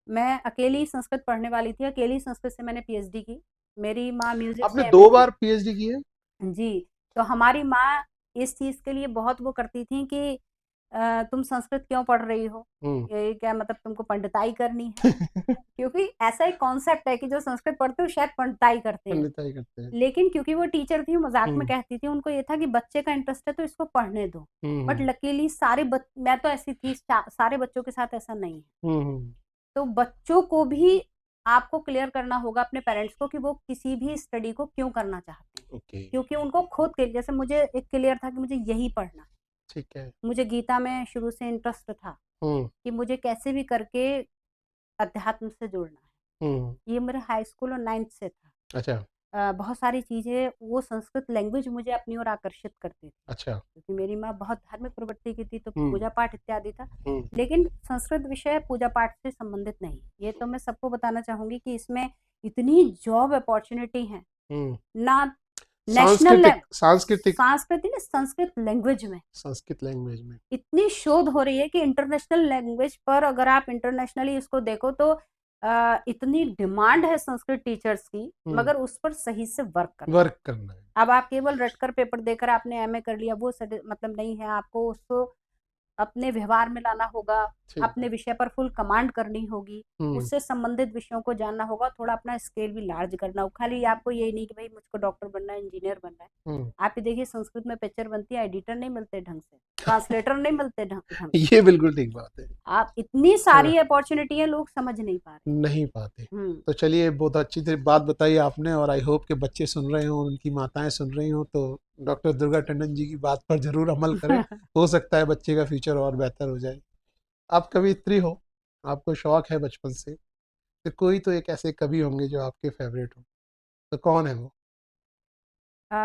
S1: मैं अकेली संस्कृत पढ़ने वाली थी, अकेली संस्कृत से मैंने पीएचडी की। मेरी माँ म्यूजिक
S2: आपने
S1: से
S2: दो
S1: एमए की।
S2: बार पीएचडी की है?
S1: जी, तो हमारी माँ इस चीज़ के लिए बहुत वो करती थी कि तुम संस्कृत क्यों पढ़ रही हो?
S2: हम्म।
S1: ये क्या मतलब तुमको पंडिताई करनी है? क्योंकि ऐसा एक कॉन्सेप्ट है कि जो संस्कृत पढ़ते हो शायद पंडिताई करते हैं।
S2: पंडिताई करते हैं।
S1: लेकिन क्योंकि वो टीचर थी, मज़ाक में
S2: हम्म,
S1: कहती थी, उनको ये था कि बच्चे का इंटरेस्ट है तो इसको पढ़ने दो। बट
S2: हम्म,
S1: लकीली मैं तो ऐसी थी, सारे बच्चों के साथ ऐसा नहीं है।
S2: हम्म।
S1: तो बच्चों को भी आपको क्लियर करना होगा, अपने पेरेंट्स को, कि वो किसी भी स्टडी को क्यों करना चाहते हैं।
S2: ओके।
S1: क्योंकि उनको खुद के, जैसे मुझे एक क्लियर था कि मुझे यही पढ़ना है।
S2: ठीक है।
S1: मुझे गीता में शुरू से इंटरेस्ट था
S2: हम्म,
S1: कि मुझे कैसे भी करके अध्यात्म से जुड़ना है।
S2: हम्म।
S1: ये मेरे हाई स्कूल और 9th से था।
S2: अच्छा।
S1: बहुत सारी चीज़ें, वो संस्कृत लैंग्वेज मुझे अपनी ओर आकर्षित करती थी,
S2: अच्छा।
S1: क्योंकि मेरी माँ बहुत धार्मिक प्रवृत्ति की थी, तो
S2: हम्म,
S1: पूजा पाठ इत्यादि था।
S2: हम्म,
S1: लेकिन संस्कृत विषय पूजा पाठ से संबंधित नहीं। ये तो मैं सबको बताना चाहूंगी कि इसमें इतनी जॉब अपॉर्चुनिटी है
S2: हम्म।
S1: ना, नेशनल
S2: सांस्कृतिक सांस्कृतिक
S1: सांस्कृतिक संस्कृत लैंग्वेज में
S2: संस्कृत लैंग्वेज में।
S1: इतनी शोध हो रही है कि इंटरनेशनल लैंग्वेज पर अगर आप इंटरनेशनली इसको देखो तो इतनी डिमांड है संस्कृत टीचर्स की, मगर उस पर सही से वर्क करना।
S2: वर्क करना है।
S1: अब आप केवल रटकर पेपर देकर आपने एमए कर लिया, वो मतलब नहीं है। आपको उसको अपने व्यवहार में लाना होगा,
S2: ठीक
S1: अपने
S2: है।
S1: विषय पर फुल कमांड करनी होगी,
S2: हम्म,
S1: उससे संबंधित विषयों को जानना होगा, थोड़ा अपना स्केल भी लार्ज करना होगा। खाली आपको यही नहीं कि भाई मुझको डॉक्टर बनना है, इंजीनियर बनना है।
S2: हम्म।
S1: आप ये देखिए, संस्कृत में पिक्चर बनती है, एडिटर नहीं मिलते ढंग से, ट्रांसलेटर नहीं मिलते ढंग ढंग से।
S2: ये बिल्कुल ठीक बात है।
S1: आप इतनी
S2: हाँ,
S1: सारी अपॉर्चुनिटी है, लोग समझ नहीं पा रहे।
S2: नहीं पाते।
S1: हम्म।
S2: तो चलिए, बहुत अच्छी तरह बात बताई आपने, और आई होप कि बच्चे सुन रहे हों, उनकी माताएं सुन रही हों, तो डॉक्टर दुर्गा टंडन जी की बात पर जरूर अमल करें। हो सकता है बच्चे का फ्यूचर और बेहतर हो जाए। आप कवियत्री हो, आपको शौक है बचपन से, तो कोई तो एक ऐसे कवि होंगे जो आपके फेवरेट हो? तो कौन है वो?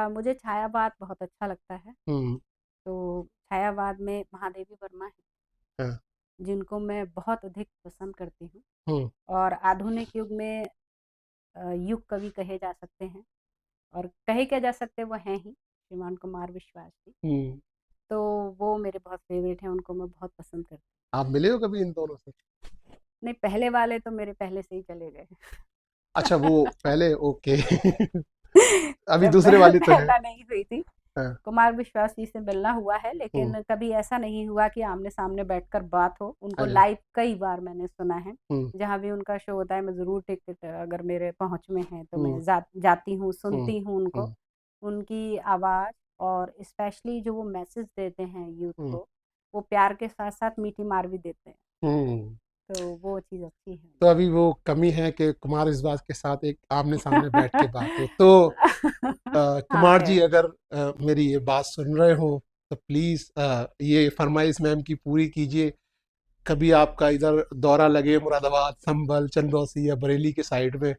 S1: मुझे छायावाद बहुत अच्छा लगता है। तो छायावाद में महादेवी वर्मा है,
S2: हाँ।
S1: जिनको मैं बहुत अधिक पसंद करती हूँ।
S2: हम्म।
S1: और आधुनिक युग में युग कवि कहे जा सकते हैं, और कहे क्या जा सकते वो हैं ही श्रीमान कुमार विश्वास जी। तो वो मेरे बहुत फेवरेट हैं, उनको मैं बहुत पसंद करती हूँ।
S2: आप मिले हो कभी इन दोनों से?
S1: नहीं, पहले वाले तो मेरे पहले से ही चले गए।
S2: अच्छा, वो पहले, ओके। अभी
S1: जब
S2: दूसरे
S1: मैं
S2: वाली तो है।
S1: पैदा नहीं हुई थी,
S2: हाँ।
S1: कुमार विश्वास जी से मिलना हुआ है,
S2: हम्म।
S1: लेकिन कभी ऐसा नहीं हुआ कि आमने सामने बैठकर बात हो। उनको
S2: अच्छा।
S1: लाइव कई बार मैंने सुना है,
S2: हम्म।
S1: जहाँ भी उनका शो होता है मैं ज़रूर टिकट अगर मेरे पहुँच में है तो
S2: हम्म।
S1: मैं जाती हूँ,
S2: हम्म।
S1: सुनती हूँ उनको।
S2: हम्म।
S1: उनकी आवाज़ और स्पेशली जो वो मैसेज देते हैं यूथ
S2: हम्म।
S1: को, वो प्यार के साथ साथ मीठी मार भी देते हैं,
S2: हम्म।
S1: तो वो चीज़ अच्छी है।
S2: तो अभी वो कमी है कि कुमार विश्वास के साथ एक आमने सामने बैठ के बात हो। तो
S1: हाँ
S2: कुमार जी,
S1: है।
S2: अगर मेरी ये बात सुन रहे हो तो प्लीज ये फरमाइश मैम की पूरी कीजिए। कभी आपका इधर दौरा लगे मुरादाबाद, संभल, चंदौसी या बरेली के साइड में,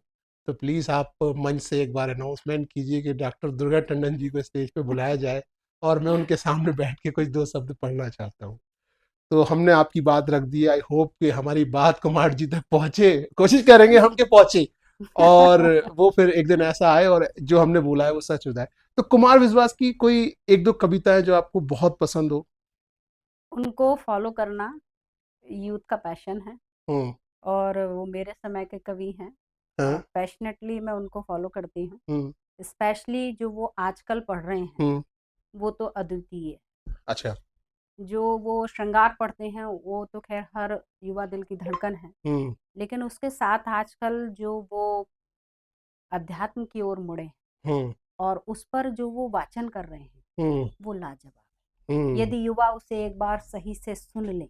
S2: तो प्लीज आप मंच से एक बार अनाउंसमेंट कीजिए कि डॉक्टर दुर्गा टंडन जी को स्टेज पे बुलाया जाए और मैं उनके सामने बैठ के कुछ दो शब्द पढ़ना चाहता हूँ। तो हमने आपकी बात रख दी। आई होप कि हमारी बात कुमार जी तक पहुंचे, कोशिश करेंगे हम के पहुंचे, और वो फिर एक दिन ऐसा आए और जो हमने बोला है वो सच हो जाए। तो कुमार विश्वास की कोई एक दो कविताएं जो आपको बहुत पसंद हो?
S1: उनको फॉलो करना यूथ का पैशन है,
S2: हम्म।
S1: और वो मेरे समय के कवि हैं, और
S2: हाँ।
S1: पैशनेटली मैं उनको फॉलो करती हूँ।
S2: हम्म।
S1: स्पेशली जो वो आजकल पढ़ रहे हैं,
S2: हम्म।
S1: वो तो अद्वितीय है।
S2: अच्छा।
S1: जो वो श्रृंगार पढ़ते हैं वो तो खैर हर युवा दिल की धड़कन है,
S2: हम्म।
S1: लेकिन उसके साथ आजकल जो वो अध्यात्म की ओर मुड़े हैं,
S2: हम्म।
S1: और उस पर जो वो वाचन कर रहे हैं,
S2: हम्म।
S1: वो लाजवाब है।
S2: हम्म।
S1: यदि युवा उसे एक बार सही से सुन लें,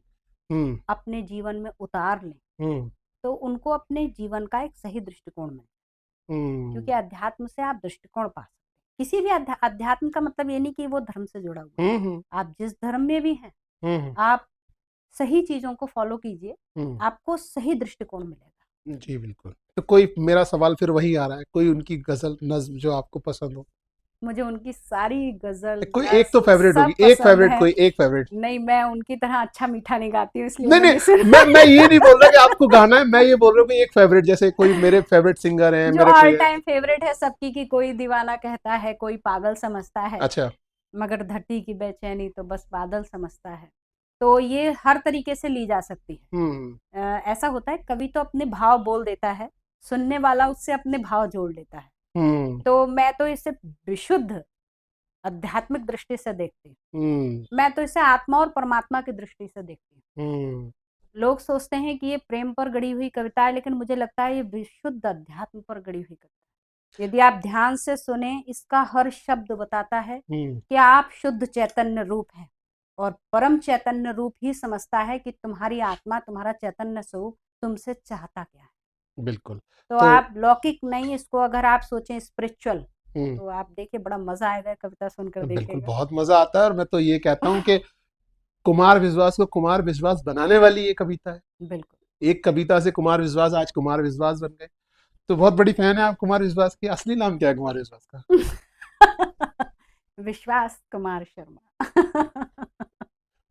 S2: हम्म।
S1: अपने जीवन में उतार लें,
S2: हम्म।
S1: तो उनको अपने जीवन का एक सही दृष्टिकोण मिले। क्योंकि
S2: हम्म।
S1: अध्यात्म से आप दृष्टिकोण पा सकते हैं। किसी भी अध्यात्म का मतलब ये नहीं कि वो धर्म से जुड़ा हुआ है।
S2: हम्म।
S1: आप जिस धर्म में भी हैं,
S2: हम्म।
S1: आप सही चीजों को फॉलो कीजिए,
S2: हम्म।
S1: आपको सही दृष्टिकोण मिलेगा।
S2: जी बिल्कुल। तो कोई मेरा सवाल फिर वही आ रहा है, कोई उनकी गजल नज्म जो आपको पसंद हो?
S1: मुझे उनकी सारी गजल
S2: कोई एक तो
S1: नज्म
S2: फेवरेट होगी,
S1: सब
S2: एक
S1: पसंद
S2: फेवरेट,
S1: है।
S2: कोई एक फेवरेट।
S1: नहीं, मैं उनकी तरह अच्छा मीठा नहीं गाती हूँ, इसलिए
S2: नहीं
S1: वो नहीं
S2: नहीं,
S1: सुना।
S2: मैं ये नहीं बोल रहा कि आपको गाना है, मैं ये बोल रहा हूँ कि एक फेवरेट, जैसे कोई मेरे फेवरेट सिंगर हैं,
S1: जो
S2: मेरे कोई
S1: ऑल
S2: है।
S1: टाइम फेवरेट है सबकी, की कोई दीवाना कहता है, कोई पागल समझता है,
S2: अच्छा।
S1: मगर धरती की बेचैनी तो बस बादल समझता है। तो ये हर तरीके से ली जा सकती है।
S2: हम्म।
S1: ऐसा होता है, कवि तो अपने भाव बोल देता है, सुनने वाला उससे अपने भाव जोड़ लेता है।
S2: हम्म।
S1: तो मैं तो इसे विशुद्ध आध्यात्मिक दृष्टि से देखती हूँ।
S2: हम्म।
S1: मैं तो इसे आत्मा और परमात्मा की दृष्टि से देखती हूँ।
S2: हम्म।
S1: लोग सोचते हैं कि ये प्रेम पर गढ़ी हुई कविता है, लेकिन मुझे लगता है ये विशुद्ध अध्यात्म पर गढ़ी हुई कविता है। यदि आप ध्यान से सुने, इसका हर शब्द बताता है कि आप शुद्ध चैतन्य रूप हैं, और परम चैतन्य रूप ही समझता है कि तुम्हारी आत्मा, तुम्हारा चैतन्य स्वरूप तुमसे चाहता क्या है।
S2: बिल्कुल।
S1: तो
S2: तो
S1: आप लौकिक नहीं, इसको अगर आप सोचें स्पिरिचुअल, तो आप देखिए बड़ा मजा आएगा, कविता सुनकर
S2: बिल्कुल
S1: देखिएगा।
S2: बहुत मजा आता है। और मैं तो ये कहता हूँ कि कुमार विश्वास को कुमार विश्वास बनाने वाली ये कविता है।
S1: बिल्कुल।
S2: एक कविता से कुमार विश्वास आज कुमार विश्वास बन गए। तो बहुत बड़ी फैन है आप कुमार विश्वास की। असली नाम क्या है कुमार विश्वास का?
S1: विश्वास कुमार शर्मा।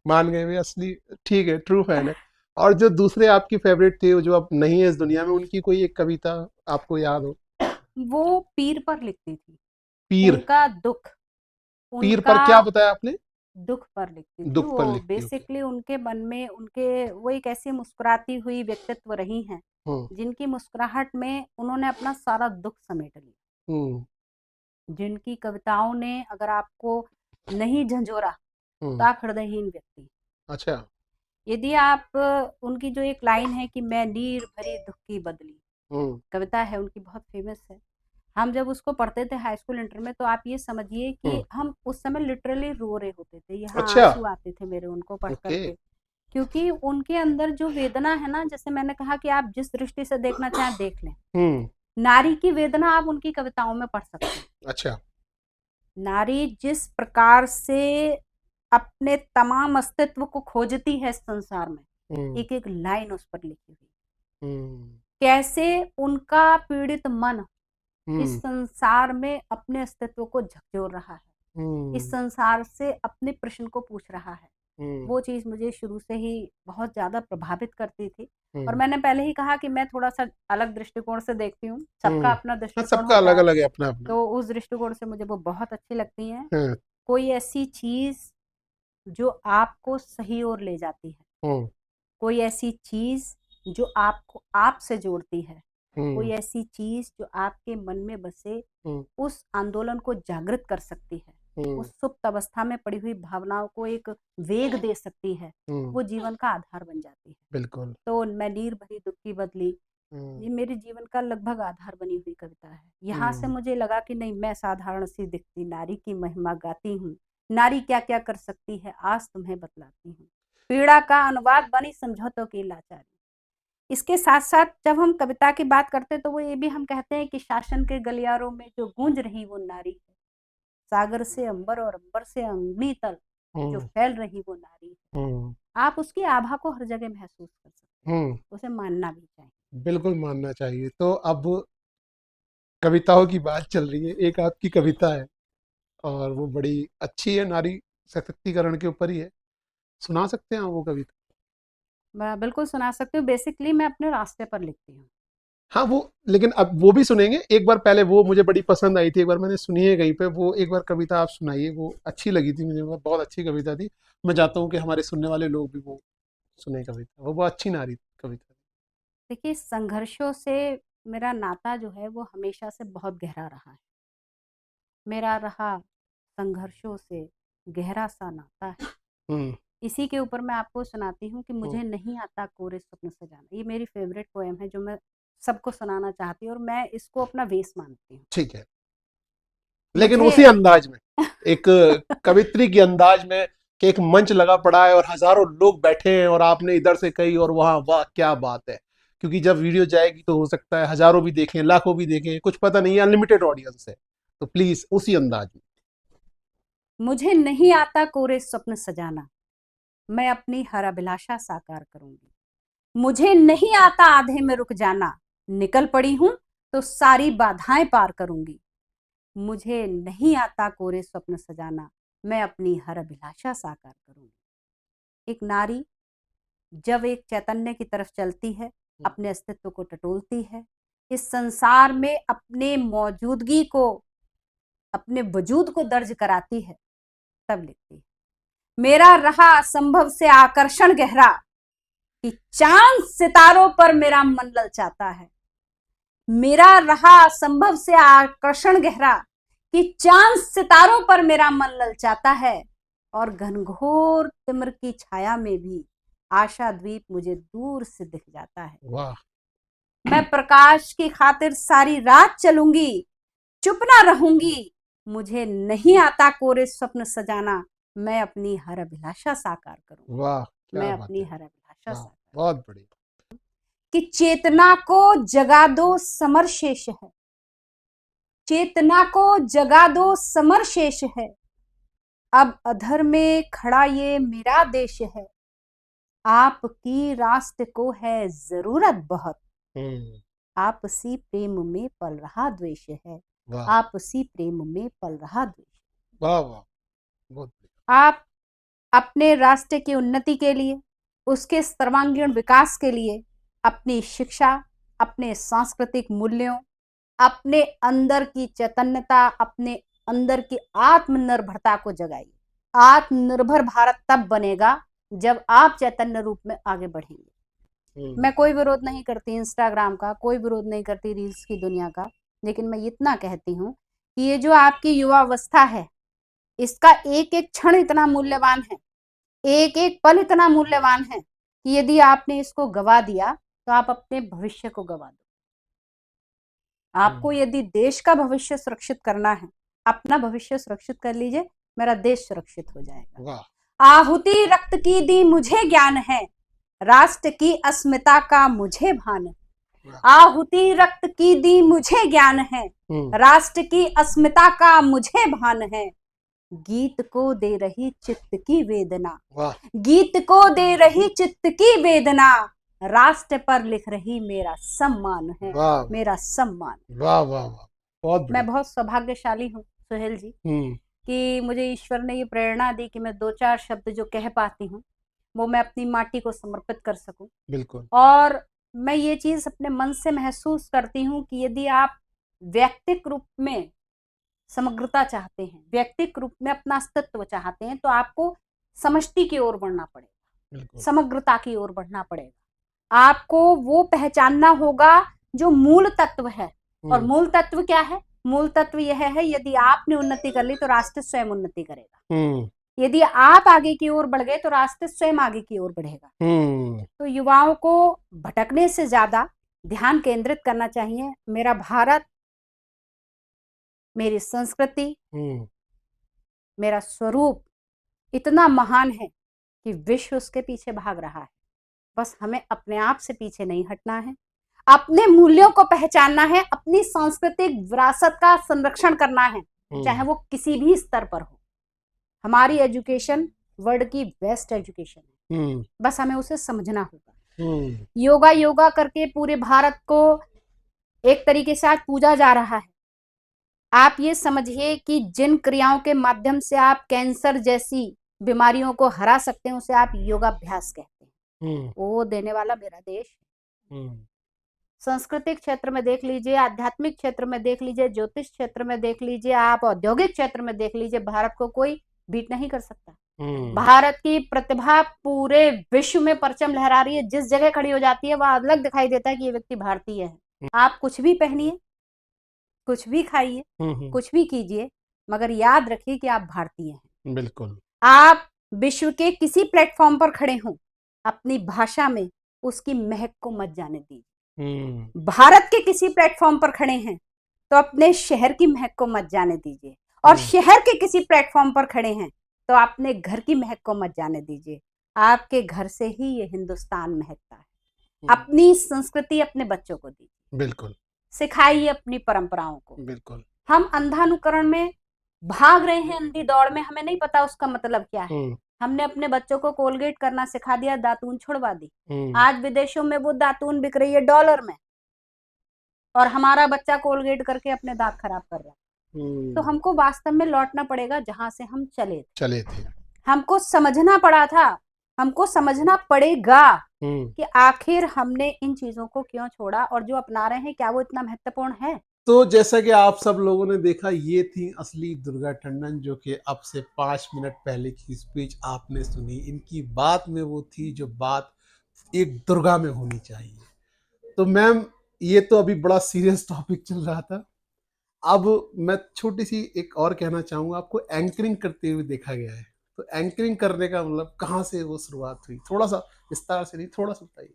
S2: मान गए वे असली, ठीक है, ट्रू फैन है। और जो दूसरे आपकी फेवरेट थे, जो अब नहीं है इस दुनिया में, उनकी कोई एक कविता आपको याद हो?
S1: वो पीर पर लिखती थी,
S2: पीर?
S1: उनका दुख,
S2: पीर पर
S1: उनका
S2: क्या बताया आपने?
S1: दुख पर लिखती थी।
S2: दुख
S1: वो
S2: पर लिखती हो?
S1: बेसिकली उनके मन में, उनके वो एक ऐसी मुस्कुराती हुई व्यक्तित्व रही हैं,
S2: हम्म।
S1: जिनकी मुस्कुराहट में उन्होंने अपना सारा दुख समेट लिया।
S2: हम्म।
S1: जिनकी कविताओं ने अगर आपको नहीं झंझोरा, तो
S2: हम्म।
S1: आप हृदयहीन व्यक्ति।
S2: अच्छा।
S1: यदि आप उनकी जो एक लाइन है कि मैं नीर भरी दुख की बदली,
S2: हम्म।
S1: कविता है उनकी, बहुत फेमस है। हम जब उसको पढ़ते थे हाई स्कूल इंटर में, तो आप ये समझिए कि
S2: हम्म।
S1: हम उस समय लिटरली रो रहे होते थे, यहाँ
S2: अच्छा।
S1: आंसू आते थे मेरे उनको पढ़
S2: ओके।
S1: करके। क्योंकि उनके अंदर जो वेदना है ना, जैसे मैंने कहा कि आप जिस दृष्टि से देखना चाहें देख लें,
S2: हम्म।
S1: नारी की वेदना आप उनकी कविताओं में पढ़ सकते हैं।
S2: अच्छा।
S1: नारी जिस प्रकार से अपने तमाम अस्तित्व को खोजती है इस संसार में,
S2: हम्म।
S1: एक एक लाइन उस पर लिखी हुई।
S2: हम्म।
S1: कैसे उनका पीड़ित मन इस संसार में अपने अस्तित्व को झकझोर रहा है, इस संसार से अपने प्रश्न को पूछ रहा है। वो चीज मुझे शुरू से ही बहुत ज्यादा प्रभावित करती थी। और मैंने पहले ही कहा कि मैं थोड़ा सा अलग दृष्टिकोण से देखती हूँ, सबका अपना दृष्टिकोण
S2: सबका अलग अलग है अपना अपना,
S1: तो उस दृष्टिकोण से मुझे वो बहुत अच्छी लगती है। कोई ऐसी चीज जो आपको सही ओर ले जाती है, कोई ऐसी चीज जो आपको आपसे जोड़ती है, कोई ऐसी चीज जो आपके मन में बसे उस आंदोलन को जागृत कर सकती है, उस सुप्त अवस्था में पड़ी हुई भावनाओं को एक वेग दे सकती है, वो जीवन का आधार बन जाती है।
S2: बिल्कुल।
S1: तो मैं नीर भरी दुखी बदली, ये मेरे जीवन का लगभग आधार बनी हुई कविता है। यहाँ से मुझे लगा कि नहीं, मैं साधारण सी दिखती नारी की महिमा गाती हूँ, नारी क्या क्या कर सकती है आज तुम्हें बतलाती हूँ, पीड़ा का अनुवाद बनी समझौतों की लाचारी। इसके साथ साथ जब हम कविता की बात करते तो वो ये भी हम कहते हैं कि शासन के गलियारों में जो गूंज रही वो नारी है, सागर से अंबर और अंबर से अग्नि तल जो फैल रही वो नारी है। आप उसकी आभा को हर जगह महसूस कर सकते हैं, उसे मानना भी चाहिए।
S2: बिल्कुल मानना चाहिए। तो अब कविताओं की बात चल रही है, एक आपकी कविता है और वो बड़ी अच्छी है, नारी सशक्तिकरण के ऊपर ही है, सुना सकते हैं वो कविता?
S1: मैं बिल्कुल सुना सकती हूँ। बेसिकली मैं अपने रास्ते पर लिखती हूँ।
S2: हाँ वो, लेकिन अब वो भी सुनेंगे। एक बार पहले वो मुझे बड़ी पसंद आई थी, एक बार मैंने सुनी है कहीं पे, वो एक बार कविता आप सुनाइए, वो अच्छी लगी थी मुझे, बहुत अच्छी कविता थी। मैं चाहता हूँ कि हमारे सुनने वाले लोग भी वो सुने कविता, वो बहुत अच्छी नारी कविता।
S1: देखिए, संघर्षों से मेरा नाता जो है वो हमेशा से बहुत गहरा रहा है। मेरा रहा संघर्षों से गहरा सा नाता है। इसी के ऊपर मैं आपको सुनाती हूँ कि मुझे नहीं आता कोरे स्वप्न सजाना। ये मेरी फेवरेट पोएम है जो मैं सबको सुनाना चाहती हूँ और मैं इसको अपना वेश मानती हूँ।
S2: ठीक है, लेकिन उसी अंदाज में, एक कवित्री के अंदाज में, कि एक मंच लगा पड़ा है और हजारों लोग बैठे हैं और आपने इधर से कही और वहां, वाह क्या बात है। क्योंकि जब वीडियो जाएगी तो हो सकता है हजारों भी देखें, लाखों भी देखें, कुछ पता नहीं है, अनलिमिटेड ऑडियंस है। तो प्लीज उसी अंदाज में।
S1: मुझे नहीं आता कोरे स्वप्न सजाना, मैं अपनी हर अभिलाषा साकार करूंगी। मुझे नहीं आता आधे में रुक जाना, निकल पड़ी हूं तो सारी बाधाएं पार करूंगी। मुझे नहीं आता कोरे स्वप्न सजाना, मैं अपनी हर अभिलाषा साकार करूंगी। एक नारी जब एक चैतन्य की तरफ चलती है, अपने अस्तित्व को टटोलती है, इस संसार में अपने मौजूदगी को, अपने वजूद को दर्ज कराती है, तब लिखती है। मेरा रहा असंभव से आकर्षण गहरा, कि चांद सितारों पर मेरा मन ललचाता है। मेरा रहा असंभव से आकर्षण गहरा, कि चांद सितारों पर मेरा मन ललचाता है। और घनघोर तिमिर की छाया में भी आशा द्वीप मुझे दूर से दिख जाता है।
S2: वाह।
S1: मैं प्रकाश की खातिर सारी रात चलूंगी, चुप ना रहूंगी। मुझे नहीं आता कोरे स्वप्न सजाना, मैं अपनी हर अभिलाषा साकार करूंगी।
S2: वाह, क्या
S1: मैं
S2: बात
S1: अपनी
S2: है।
S1: हर अभिलाषा साकार,
S2: बहुत बढ़िया।
S1: कि चेतना को जगा दो समर शेष है, चेतना को जगा दो समर शेष है। अब अधर में खड़ा ये मेरा देश है, आपकी रास्ते को है जरूरत बहुत। आपसी प्रेम में पल रहा द्वेष है, आपसी प्रेम में पल रहा द्वेष।
S2: वाह वाह, बहुत।
S1: आप अपने राष्ट्र की उन्नति के लिए, उसके सर्वांगीण विकास के लिए अपनी शिक्षा, अपने सांस्कृतिक मूल्यों, अपने अंदर की चैतन्यता, अपने अंदर की आत्मनिर्भरता को जगाइए। आत्मनिर्भर भारत तब बनेगा जब आप चैतन्य रूप में आगे बढ़ेंगे। मैं कोई विरोध नहीं करती इंस्टाग्राम का, कोई विरोध नहीं करती रील्स की दुनिया का, लेकिन मैं इतना कहती हूँ कि ये जो आपकी युवा अवस्था है, इसका एक एक क्षण इतना मूल्यवान है, एक एक पल इतना मूल्यवान है कि यदि आपने इसको गवा दिया तो आप अपने भविष्य को गवा दो। आपको यदि देश का भविष्य सुरक्षित करना है, अपना भविष्य सुरक्षित कर लीजिए, मेरा देश सुरक्षित हो जाएगा। आहुति रक्त की दी मुझे ज्ञान है, राष्ट्र की अस्मिता का मुझे भान है। आहुति रक्त की दी मुझे ज्ञान है, राष्ट्र की अस्मिता का मुझे भान है। गीत को दे रही चित्त की वेदना, गीत को दे रही चित्त की वेदना, राष्ट्र पर लिख रही मेरा सम्मान है, मेरा सम्मान।
S2: वाह वाह वाह, बहुत
S1: मैं
S2: बढ़िया।
S1: बहुत सौभाग्यशाली हूँ सुहेल जी कि मुझे ईश्वर ने ये प्रेरणा दी कि मैं 2-4 शब्द जो कह पाती हूँ, वो मैं अपनी माटी को समर्पित कर सकूँ।
S2: बिल्कुल।
S1: और मैं ये चीज़ अपने मन से महसूस करती हूँ कि यदि आप व्यक्तिक रूप में समग्रता चाहते हैं, व्यक्तिक रूप में अपना अस्तित्व चाहते हैं, तो आपको समष्टि की ओर बढ़ना पड़ेगा,
S2: बिल्कुल।
S1: समग्रता की ओर बढ़ना पड़ेगा। आपको वो पहचानना होगा जो मूल तत्व है। और मूल तत्व क्या है? मूल तत्व यह है, यदि आपने उन्नति कर ली तो राष्ट्र स्वयं उन्नति करेगा। यदि आप आगे की ओर बढ़ गए तो राष्ट्र स्वयं आगे की ओर बढ़ेगा। तो युवाओं को भटकने से ज्यादा ध्यान केंद्रित करना चाहिए। मेरा भारत, मेरी संस्कृति, मेरा स्वरूप इतना महान है कि विश्व उसके पीछे भाग रहा है। बस हमें अपने आप से पीछे नहीं हटना है, अपने मूल्यों को पहचानना है, अपनी सांस्कृतिक विरासत का संरक्षण करना है, चाहे वो किसी भी स्तर पर हो। हमारी एजुकेशन वर्ल्ड की बेस्ट एजुकेशन है, बस हमें उसे समझना होगा। योगा योगा करके पूरे भारत को एक तरीके से आज पूजा जा रहा है। आप ये समझिए कि जिन क्रियाओं के माध्यम से आप कैंसर जैसी बीमारियों को हरा सकते हैं, उसे आप योगाभ्यास कहते हैं। वो देने वाला मेरा देश है। सांस्कृतिक क्षेत्र में देख लीजिए, आध्यात्मिक क्षेत्र में देख लीजिए, ज्योतिष क्षेत्र में देख लीजिए, आप औद्योगिक क्षेत्र में देख लीजिए, भारत को कोई बीट नहीं कर सकता। भारत की प्रतिभा पूरे विश्व में परचम लहरा रही है। जिस जगह खड़ी हो जाती है वह अलग दिखाई देता है कि ये व्यक्ति भारतीय है। आप कुछ भी पहनिए, कुछ भी खाइए, कुछ भी कीजिए, मगर याद रखिए कि आप भारतीय हैं।
S2: बिल्कुल।
S1: आप विश्व के किसी प्लेटफॉर्म पर खड़े हों, अपनी भाषा में उसकी महक को मत जाने दीजिए। भारत के किसी प्लेटफॉर्म पर खड़े हैं तो अपने शहर की महक को मत जाने दीजिए, और शहर के किसी प्लेटफॉर्म पर खड़े हैं तो अपने घर की महक को मत जाने दीजिए। आपके घर से ही ये हिंदुस्तान महकता है। अपनी संस्कृति अपने बच्चों को दीजिए,
S2: बिल्कुल
S1: सिखाइए अपनी परंपराओं को।
S2: बिल्कुल।
S1: हम अंधानुकरण में भाग रहे हैं, अंधी दौड़ में, हमें नहीं पता उसका मतलब क्या है। हमने अपने बच्चों को कोलगेट करना सिखा दिया, दातून छुड़वा दी। आज विदेशों में वो दातून बिक रही है डॉलर में, और हमारा बच्चा कोलगेट करके अपने दांत खराब कर रहा है। तो हमको वास्तव में लौटना पड़ेगा जहां से हम चले थे। हमको समझना पड़ा था, हमको समझना पड़ेगा कि आखिर हमने इन चीजों को क्यों छोड़ा, और जो अपना रहे हैं क्या वो इतना महत्वपूर्ण है।
S2: तो जैसा कि आप सब लोगों ने देखा, ये थी असली दुर्गा टंडन, जो कि अब से 5 मिनट पहले की स्पीच आपने सुनी। इनकी बात में वो थी जो बात एक दुर्गा में होनी चाहिए। तो मैम, ये तो अभी बड़ा सीरियस टॉपिक चल रहा था। अब मैं छोटी सी एक और कहना चाहूँगा। आपको एंकरिंग करते हुए देखा गया है, तो एंकरिंग करने का मतलब कहाँ से वो शुरुआत हुई? थोड़ा सा विस्तार से, नहीं थोड़ा सा बताइए।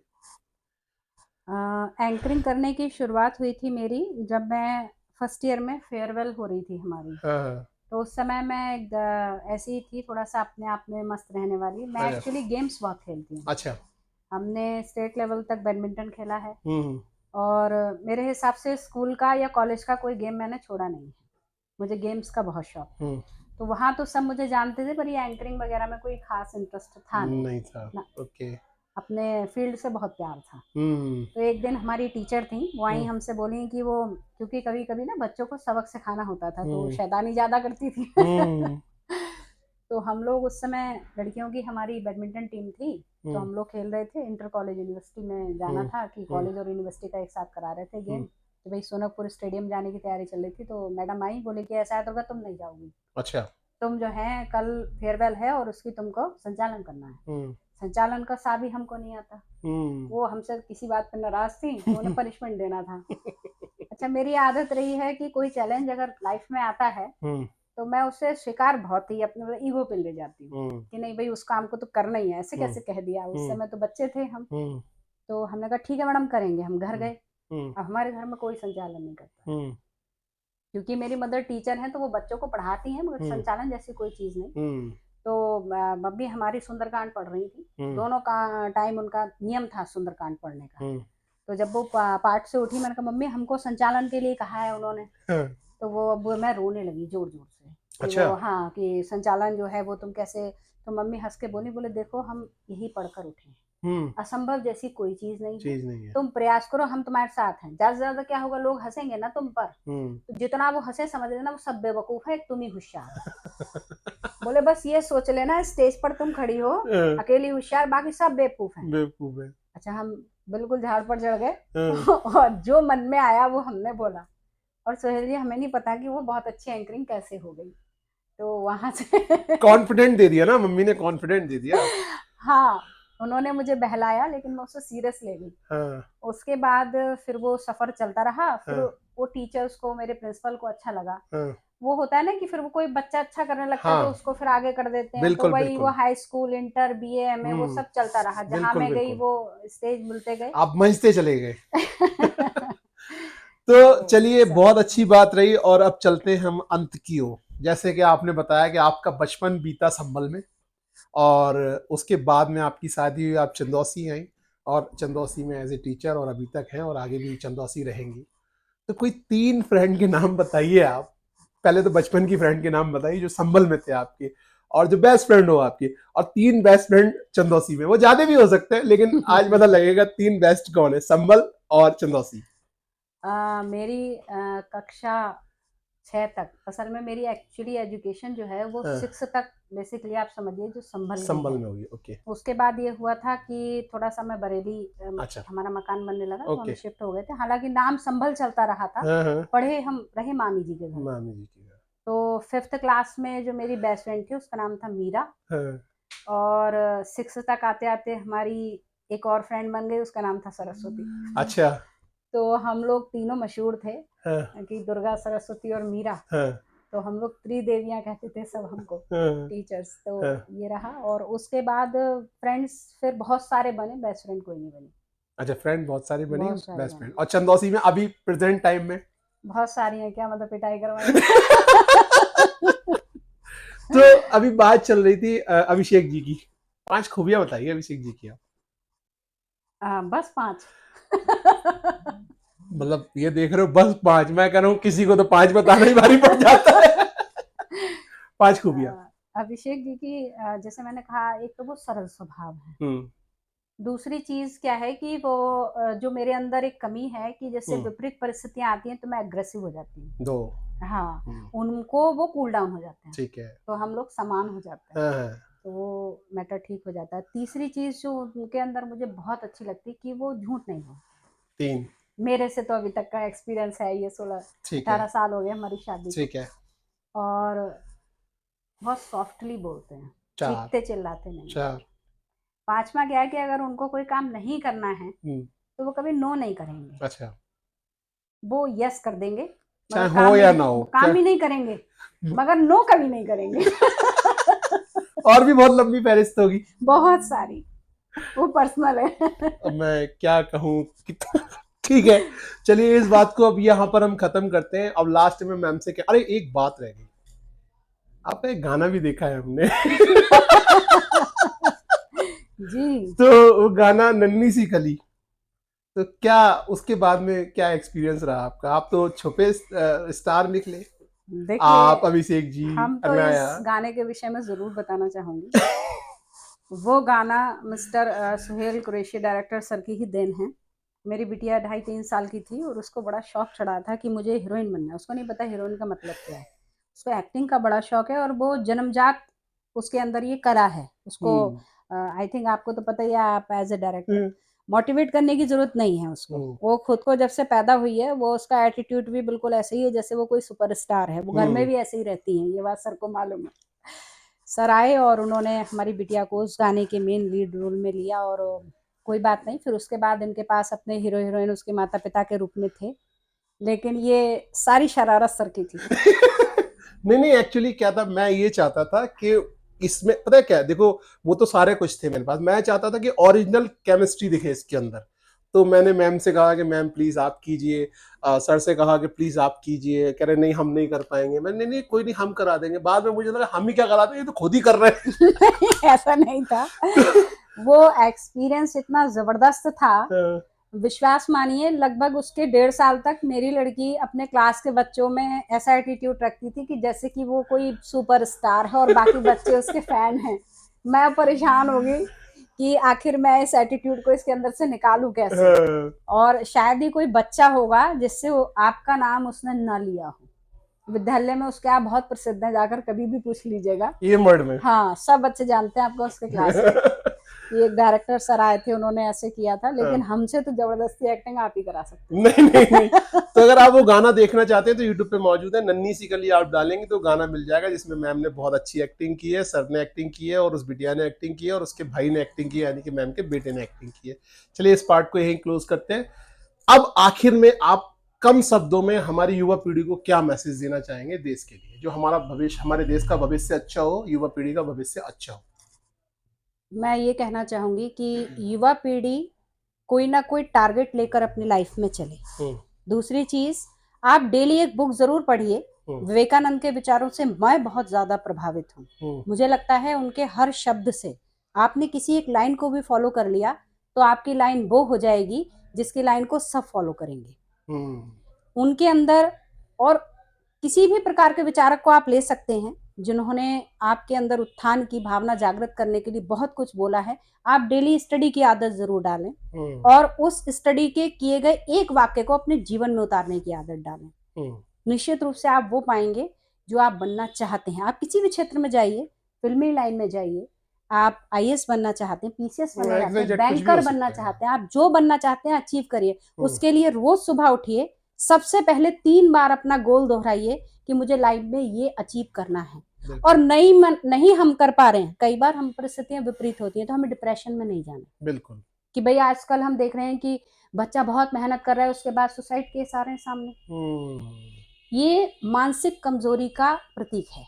S1: एंकरिंग करने की शुरुआत हुई थी मेरी जब मैं फर्स्ट ईयर में फेयरवेल हो रही थी हमारी। तो उस समय मैं ऐसी ही थी, थोड़ा सा अपने आप में मस्त रहने वाली। मैं एक्चुअली गेम्स बहुत खेलती हूँ।
S2: अच्छा।
S1: हमने स्टेट लेवल तक बैडमिंटन खेला है, और मेरे हिसाब से स्कूल का या कॉलेज का कोई गेम मैंने छोड़ा नहीं है। मुझे गेम्स का बहुत शौक। तो वहाँ तो सब मुझे जानते थे, पर ये एंकरिंग वगैरह में कोई खास इंटरेस्ट था
S2: नहीं था ना। ओके।
S1: अपने फील्ड से बहुत प्यार था। तो एक दिन हमारी टीचर थी, वो आई, हमसे बोली कि वो, क्योंकि कभी कभी ना बच्चों को सबक सिखाना होता था, तो शैतानी ज्यादा करती थी। तो हम लोग उस समय, लड़कियों की हमारी बैडमिंटन टीम थी, तो हम लोग खेल रहे थे। इंटर कॉलेज यूनिवर्सिटी में जाना था कि कॉलेज और यूनिवर्सिटी का एक साथ करा रहे थे गेम। तो भाई सोनकपुर स्टेडियम जाने की तैयारी चल रही थी। तो मैडम आई, बोले कि ऐसा है तो तुम नहीं जाओगी। अच्छा। तुम जो है, कल फेयरवेल है और उसकी तुमको संचालन करना है। संचालन का सा भी हमको नहीं आता। वो हमसे किसी बात पर नाराज थी, तो उन्हें पनिशमेंट देना था। अच्छा, मेरी आदत रही है कि कोई चैलेंज अगर लाइफ में आता है तो मैं उसे स्वीकार बहुत ही अपने ईगो पे ले जाती हूँ कि नहीं भाई, उस काम को तो करना ही है, ऐसे कैसे कह दिया। उस समय तो बच्चे थे हम। तो हमने कहा ठीक है मैडम, करेंगे। हम घर गए। अब हमारे घर में कोई संचालन नहीं करता, क्योंकि मेरी मदर टीचर है, तो वो बच्चों को पढ़ाती हैं, मगर संचालन जैसी कोई चीज नहीं। तो मम्मी हमारी सुंदरकांड पढ़ रही थी। दोनों का टाइम उनका नियम था सुंदरकांड पढ़ने का। तो जब वो पाठ से उठी, मैंने कहा मम्मी हमको संचालन के लिए कहा है उन्होंने। तो वो मैं रोने लगी जोर जोर से। अच्छा। वो हाँ, कि संचालन जो है वो तुम कैसे। तो मम्मी हंस के बोली, बोले देखो हम यही पढ़कर उठे हैं, असंभव जैसी कोई चीज नहीं
S2: है।
S1: तुम प्रयास करो, हम तुम्हारे साथ हैं। ज्यादा से ज्यादा क्या होगा, लोग हंसेंगे ना तुम पर, तो जितना वो हंसे समझ लेना वो सब बेवकूफ है, तुम ही होशियार। बोले बस ये सोच लेना स्टेज पर तुम खड़ी हो अकेली होशियार, बाकी सब बेवकूफ है। अच्छा, हम बिल्कुल झाड़ पर चढ़ गए और जो मन में आया वो हमने बोला। और सोहेल जी, हमें नहीं पता कि वो बहुत अच्छी एंकरिंग कैसे हो गई, तो वहां से
S2: कॉन्फिडेंट दे दिया ना, मम्मी ने कॉन्फिडेंट दे दिया।
S1: हाँ, उन्होंने मुझे बहलाया, लेकिन मैं उसको सीरियस ले गई। उसके बाद फिर वो सफर चलता रहा। फिर वो टीचर्स को, मेरे प्रिंसिपल को अच्छा लगा। वो होता है ना कि फिर वो कोई बच्चा अच्छा करने लगता है तो उसको फिर आगे कर देते हैं। तो वही वो high school, inter, BA, MA वो सब चलता रहा। जहां मैं गई वो स्टेज मिलते गए,
S2: आप मंचते चले गए। तो चलिए, बहुत अच्छी बात रही। और अब चलते हैं हम अंत की ओर। जैसे कि आपने बताया कि आपका बचपन बीता संभल में, और उसके बाद में आपकी शादी हुई, आप चंदौसी आई, और चंदौसी में एज ए टीचर और अभी तक हैं, और आगे भी चंदौसी रहेंगी। तो कोई 3 फ्रेंड के नाम बताइए आप। पहले तो बचपन की फ्रेंड के नाम बताइए जो संभल में थे आपके, और जो बेस्ट फ्रेंड हो आपकी, और 3 बेस्ट फ्रेंड चंदौसी में। वो ज्यादा भी हो सकते हैं, लेकिन आज पता लगेगा 3 बेस्ट कौन है, संभल और चंदौसी।
S1: मेरी कक्षा 6 तक, असल में मेरी एक्चुअली एजुकेशन जो है वो 6 तक बेसिकली आप समझिए जो संभल में
S2: होगी। ओके।
S1: उसके बाद ये हुआ था कि थोड़ा सा मैं बरेली,
S2: अच्छा।
S1: हमारा मकान बनने लगा तो हम शिफ्ट हो गए थे। हालांकि नाम संभल चलता रहा था। पढ़े हम रहे मामी जी के घर। तो 5th क्लास में जो मेरी बेस्ट फ्रेंड थी उसका नाम था मीरा। और 6 तक आते आते हमारी एक और फ्रेंड बन गई, उसका नाम था सरस्वती।
S2: अच्छा।
S1: तो हम लोग तीनों मशहूर थे कि दुर्गा, सरस्वती और मीरा। तो हम लोग त्रिदेवियां कहते थे सब हमको, टीचर्स। तो ये रहा। और उसके बाद फ्रेंड्स फिर बहुत सारे बने, बेस्ट फ्रेंड कोई नहीं बनी।
S2: अच्छा, फ्रेंड बहुत सारी बनी, बेस्ट फ्रेंड। और चंदौसी में अभी प्रेजेंट टाइम में
S1: बहुत सारी हैं, क्या मतलब पिटाई करवाएंगे।
S2: तो अभी बात चल रही थी अभिषेक जी की। 5 खूबियां बताइए अभिषेक जी की आप।
S1: बस 5।
S2: मतलब ये देख रहे हो, बस 5? मैं कह रहा हूँ किसी को तो 5 बताना ही भारी पड़ जाता है। 5 खूबियां
S1: अभिषेक जी की, जैसे मैंने कहा, एक तो वो सरल स्वभाव है। दूसरी चीज क्या है कि वो जो मेरे अंदर एक कमी है कि जैसे विपरीत परिस्थितियां आती हैं तो मैं एग्रेसिव हो जाती हूँ। हाँ, उनको वो कूल डाउन हो जाते हैं। ठीक है। तो हम लोग समान हो जाते हैं। तो वो मैटर ठीक हो जाता है। तीसरी चीज जो उनके अंदर मुझे बहुत अच्छी लगती है कि वो झूठ नहीं बोलते। 3 मेरे से तो अभी तक का एक्सपीरियंस है ये 16-18 साल हो गए हमारी शादी। ठीक है। और बहुत सॉफ्टली बोलते हैं, चीखते चिल्लाते नहीं। 4 5वां क्या है कि अगर उनको कोई काम नहीं करना है तो वो कभी नो नहीं करेंगे। अच्छा। वो यस कर देंगे, चाहे हो या ना हो, काम ही नहीं करेंगे मगर नो कभी नहीं करेंगे।
S2: और भी बहुत लंबी फहरिस्त होगी,
S1: बहुत सारी, वो पर्सनल है।
S2: अब मैं क्या कहूँ। ठीक है, चलिए इस बात को अब यहाँ पर हम खत्म करते हैं। अब लास्ट में मैम से क्या, अरे एक बात रह गई, आपका एक गाना भी देखा है हमने। जी। तो वो गाना नन्ही सी कली, तो क्या उसके बाद में क्या एक्सपीरियंस रहा आपका? आप तो छुपे स्टार निकले। आप अभिषेक जी,
S1: हम तो इस गाने के विषय में जरूर बताना चाहूंगी। वो गाना mister Suhail Qureshi director sir की ही देन है। मेरी बिटिया 2.5-3 साल की थी और उसको बड़ा शौक चढ़ा था कि मुझे हीरोइन बनना है। उसको नहीं पता हीरोइन का मतलब क्या है, उसको एक्टिंग का बड़ा शौक है और वो जन्मजात उसके अंदर ये कला है उसको। आई थिंक आपको तो पता ही है, आप एज ए डायरेक्टर मोटिवेट करने की जरूरत नहीं है उसको। वो खुद को जब से पैदा हुई है वो उसका एटीट्यूड भी बिल्कुल ऐसे ही है जैसे वो कोई सुपरस्टार है। वो घर में भी ऐसे ही रहती हैं, ये बात सर को मालूम है। सर आए और उन्होंने हमारी बिटिया को उस गाने के मेन लीड रोल में लिया। और कोई बात नहीं, फिर उसके बाद इनके पास अपने हीरो हीरोइन उसके माता पिता के रूप में थे, लेकिन ये सारी शरारत सर की थी।
S2: नहीं, एक्चुअली क्या था, मैं ये चाहता था कि इसमें पता है क्या, देखो वो तो सारे कुछ थे मेरे पास, मैं चाहता था कि ओरिजिनल केमिस्ट्री दिखे इसके अंदर। तो मैंने मैम से कहा कि मैम प्लीज आप कीजिए, सर से कहा कि प्लीज आप कीजिए, कह रहे नहीं हम नहीं कर पाएंगे। मैंने नहीं कोई नहीं हम करा देंगे। बाद में मुझे लगा हम ही क्या कराते हैं, ये तो खुद ही कर रहे हैं।
S1: ऐसा नहीं था। वो एक्सपीरियंस इतना जबरदस्त था, विश्वास मानिए लगभग उसके 1.5 साल तक मेरी लड़की अपने क्लास के बच्चों में ऐसा एटीट्यूड रखती थी कि जैसे कि वो कोई सुपरस्टार है और बाकी बच्चे उसके फैन हैं। मैं परेशान हो गई कि आखिर मैं इस एटीट्यूड को इसके अंदर से निकालूं कैसे। और शायद ही कोई बच्चा होगा जिससे आपका नाम उसने न लिया हो। विद्यालय में उसके आप बहुत प्रसिद्ध हैं, जाकर कभी भी पूछ लीजिएगा
S2: ये वर्ड में।
S1: हाँ, सब बच्चे जानते हैं आपको उसके क्लास में। ये एक डायरेक्टर सर आए थे, उन्होंने ऐसे किया था, लेकिन हमसे तो जबरदस्ती एक्टिंग आप ही करा सकते हैं।
S2: नहीं। तो अगर आप वो गाना देखना चाहते हैं तो यूट्यूब पे मौजूद है, नन्ही सी कली आप डालेंगे तो गाना मिल जाएगा, जिसमें मैम ने बहुत अच्छी एक्टिंग की है, सर ने एक्टिंग की है, और उस बिटिया ने एक्टिंग की है, और उसके भाई ने एक्टिंग की है, यानी कि मैम के बेटे ने एक्टिंग की है। चलिए इस पार्ट को यहीं क्लोज करते हैं। अब आखिर में आप कम शब्दों में हमारी युवा पीढ़ी को क्या मैसेज देना चाहेंगे देश के लिए, जो हमारा भविष्य, हमारे देश का भविष्य अच्छा हो, युवा पीढ़ी का भविष्य अच्छा हो?
S1: मैं ये कहना चाहूंगी कि युवा पीढ़ी कोई ना कोई टारगेट लेकर अपनी लाइफ में चले। दूसरी चीज, आप डेली एक बुक जरूर पढ़िए। विवेकानंद के विचारों से मैं बहुत ज्यादा प्रभावित हूँ। मुझे लगता है उनके हर शब्द से, आपने किसी एक लाइन को भी फॉलो कर लिया तो आपकी लाइन वो हो जाएगी जिसकी लाइन को सब फॉलो करेंगे। उनके अंदर, और किसी भी प्रकार के विचारक को आप ले सकते हैं जिन्होंने आपके अंदर उत्थान की भावना जागृत करने के लिए बहुत कुछ बोला है। आप डेली स्टडी की आदत जरूर डालें और उस स्टडी के किए गए एक वाक्य को अपने जीवन में उतारने की आदत डालें। निश्चित रूप से आप वो पाएंगे जो आप बनना चाहते हैं। आप किसी भी क्षेत्र में जाइए, फिल्मी लाइन में जाइए, आप आईएएस बनना चाहते हैं, पीसीएस बनना चाहते हैं, बैंकर बनना चाहते हैं, आप जो बनना चाहते हैं अचीव करिए। उसके लिए रोज सुबह उठिए, सबसे पहले 3 बार अपना गोल दोहराइए कि मुझे लाइफ में ये अचीव करना है। और नहीं हम कर पा रहे हैं, कई बार हम परिस्थितियां विपरीत होती हैं तो हमें डिप्रेशन में नहीं जाना।
S2: बिल्कुल
S1: कि भाई आजकल हम देख रहे हैं कि बच्चा बहुत मेहनत कर रहा है, उसके बाद सुसाइड केस आ रहे हैं सामने। ये मानसिक कमजोरी का प्रतीक है।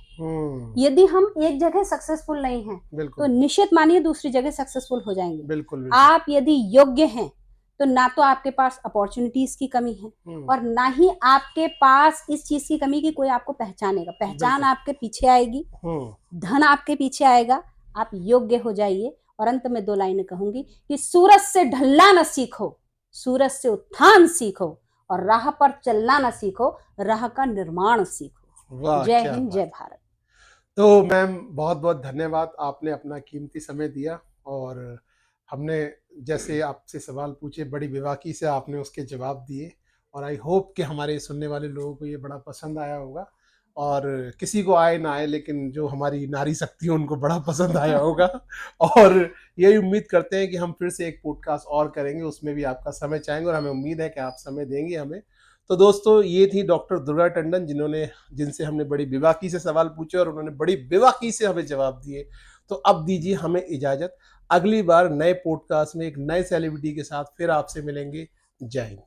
S1: यदि हम एक जगह सक्सेसफुल नहीं हैं तो निश्चित मानिए दूसरी जगह सक्सेसफुल हो जाएंगे। बिल्कुल। आप यदि योग्य हैं तो ना तो आपके पास अपॉर्चुनिटीज की कमी है और ना ही आपके पास इस चीज की कमी की कोई आपको पहचानेगा। पहचान आपके पीछे आएगी, धन आपके पीछे आएगा। आप योग्य हो जाइए। और अंत में 2 लाइनें कहूंगी कि सूरज से ढलना न सीखो, सूरज से उत्थान सीखो, और राह पर चलना न सीखो, राह का निर्माण सीखो। जय हिंद, जय भारत।
S2: तो मैम बहुत बहुत धन्यवाद, आपने अपना कीमती समय दिया और हमने जैसे आपसे सवाल पूछे बड़ी बेबाकी से आपने उसके जवाब दिए, और आई होप कि हमारे सुनने वाले लोगों को ये बड़ा पसंद आया होगा, और किसी को आए ना आए लेकिन जो हमारी नारी शक्ति है उनको बड़ा पसंद आया होगा। और यही उम्मीद करते हैं कि हम फिर से एक पॉडकास्ट और करेंगे, उसमें भी आपका समय चाहेंगे, और हमें उम्मीद है कि आप समय देंगे हमें। तो दोस्तों, ये थी डॉक्टर दुर्गा टंडन, जिनसे हमने बड़ी बेबाकी से सवाल पूछे और उन्होंने बड़ी बेबाकी से हमें जवाब दिए। तो अब दीजिए हमें इजाजत, अगली बार नए पॉडकास्ट में एक नए सेलिब्रिटी के साथ फिर आपसे मिलेंगे। जय हिंद।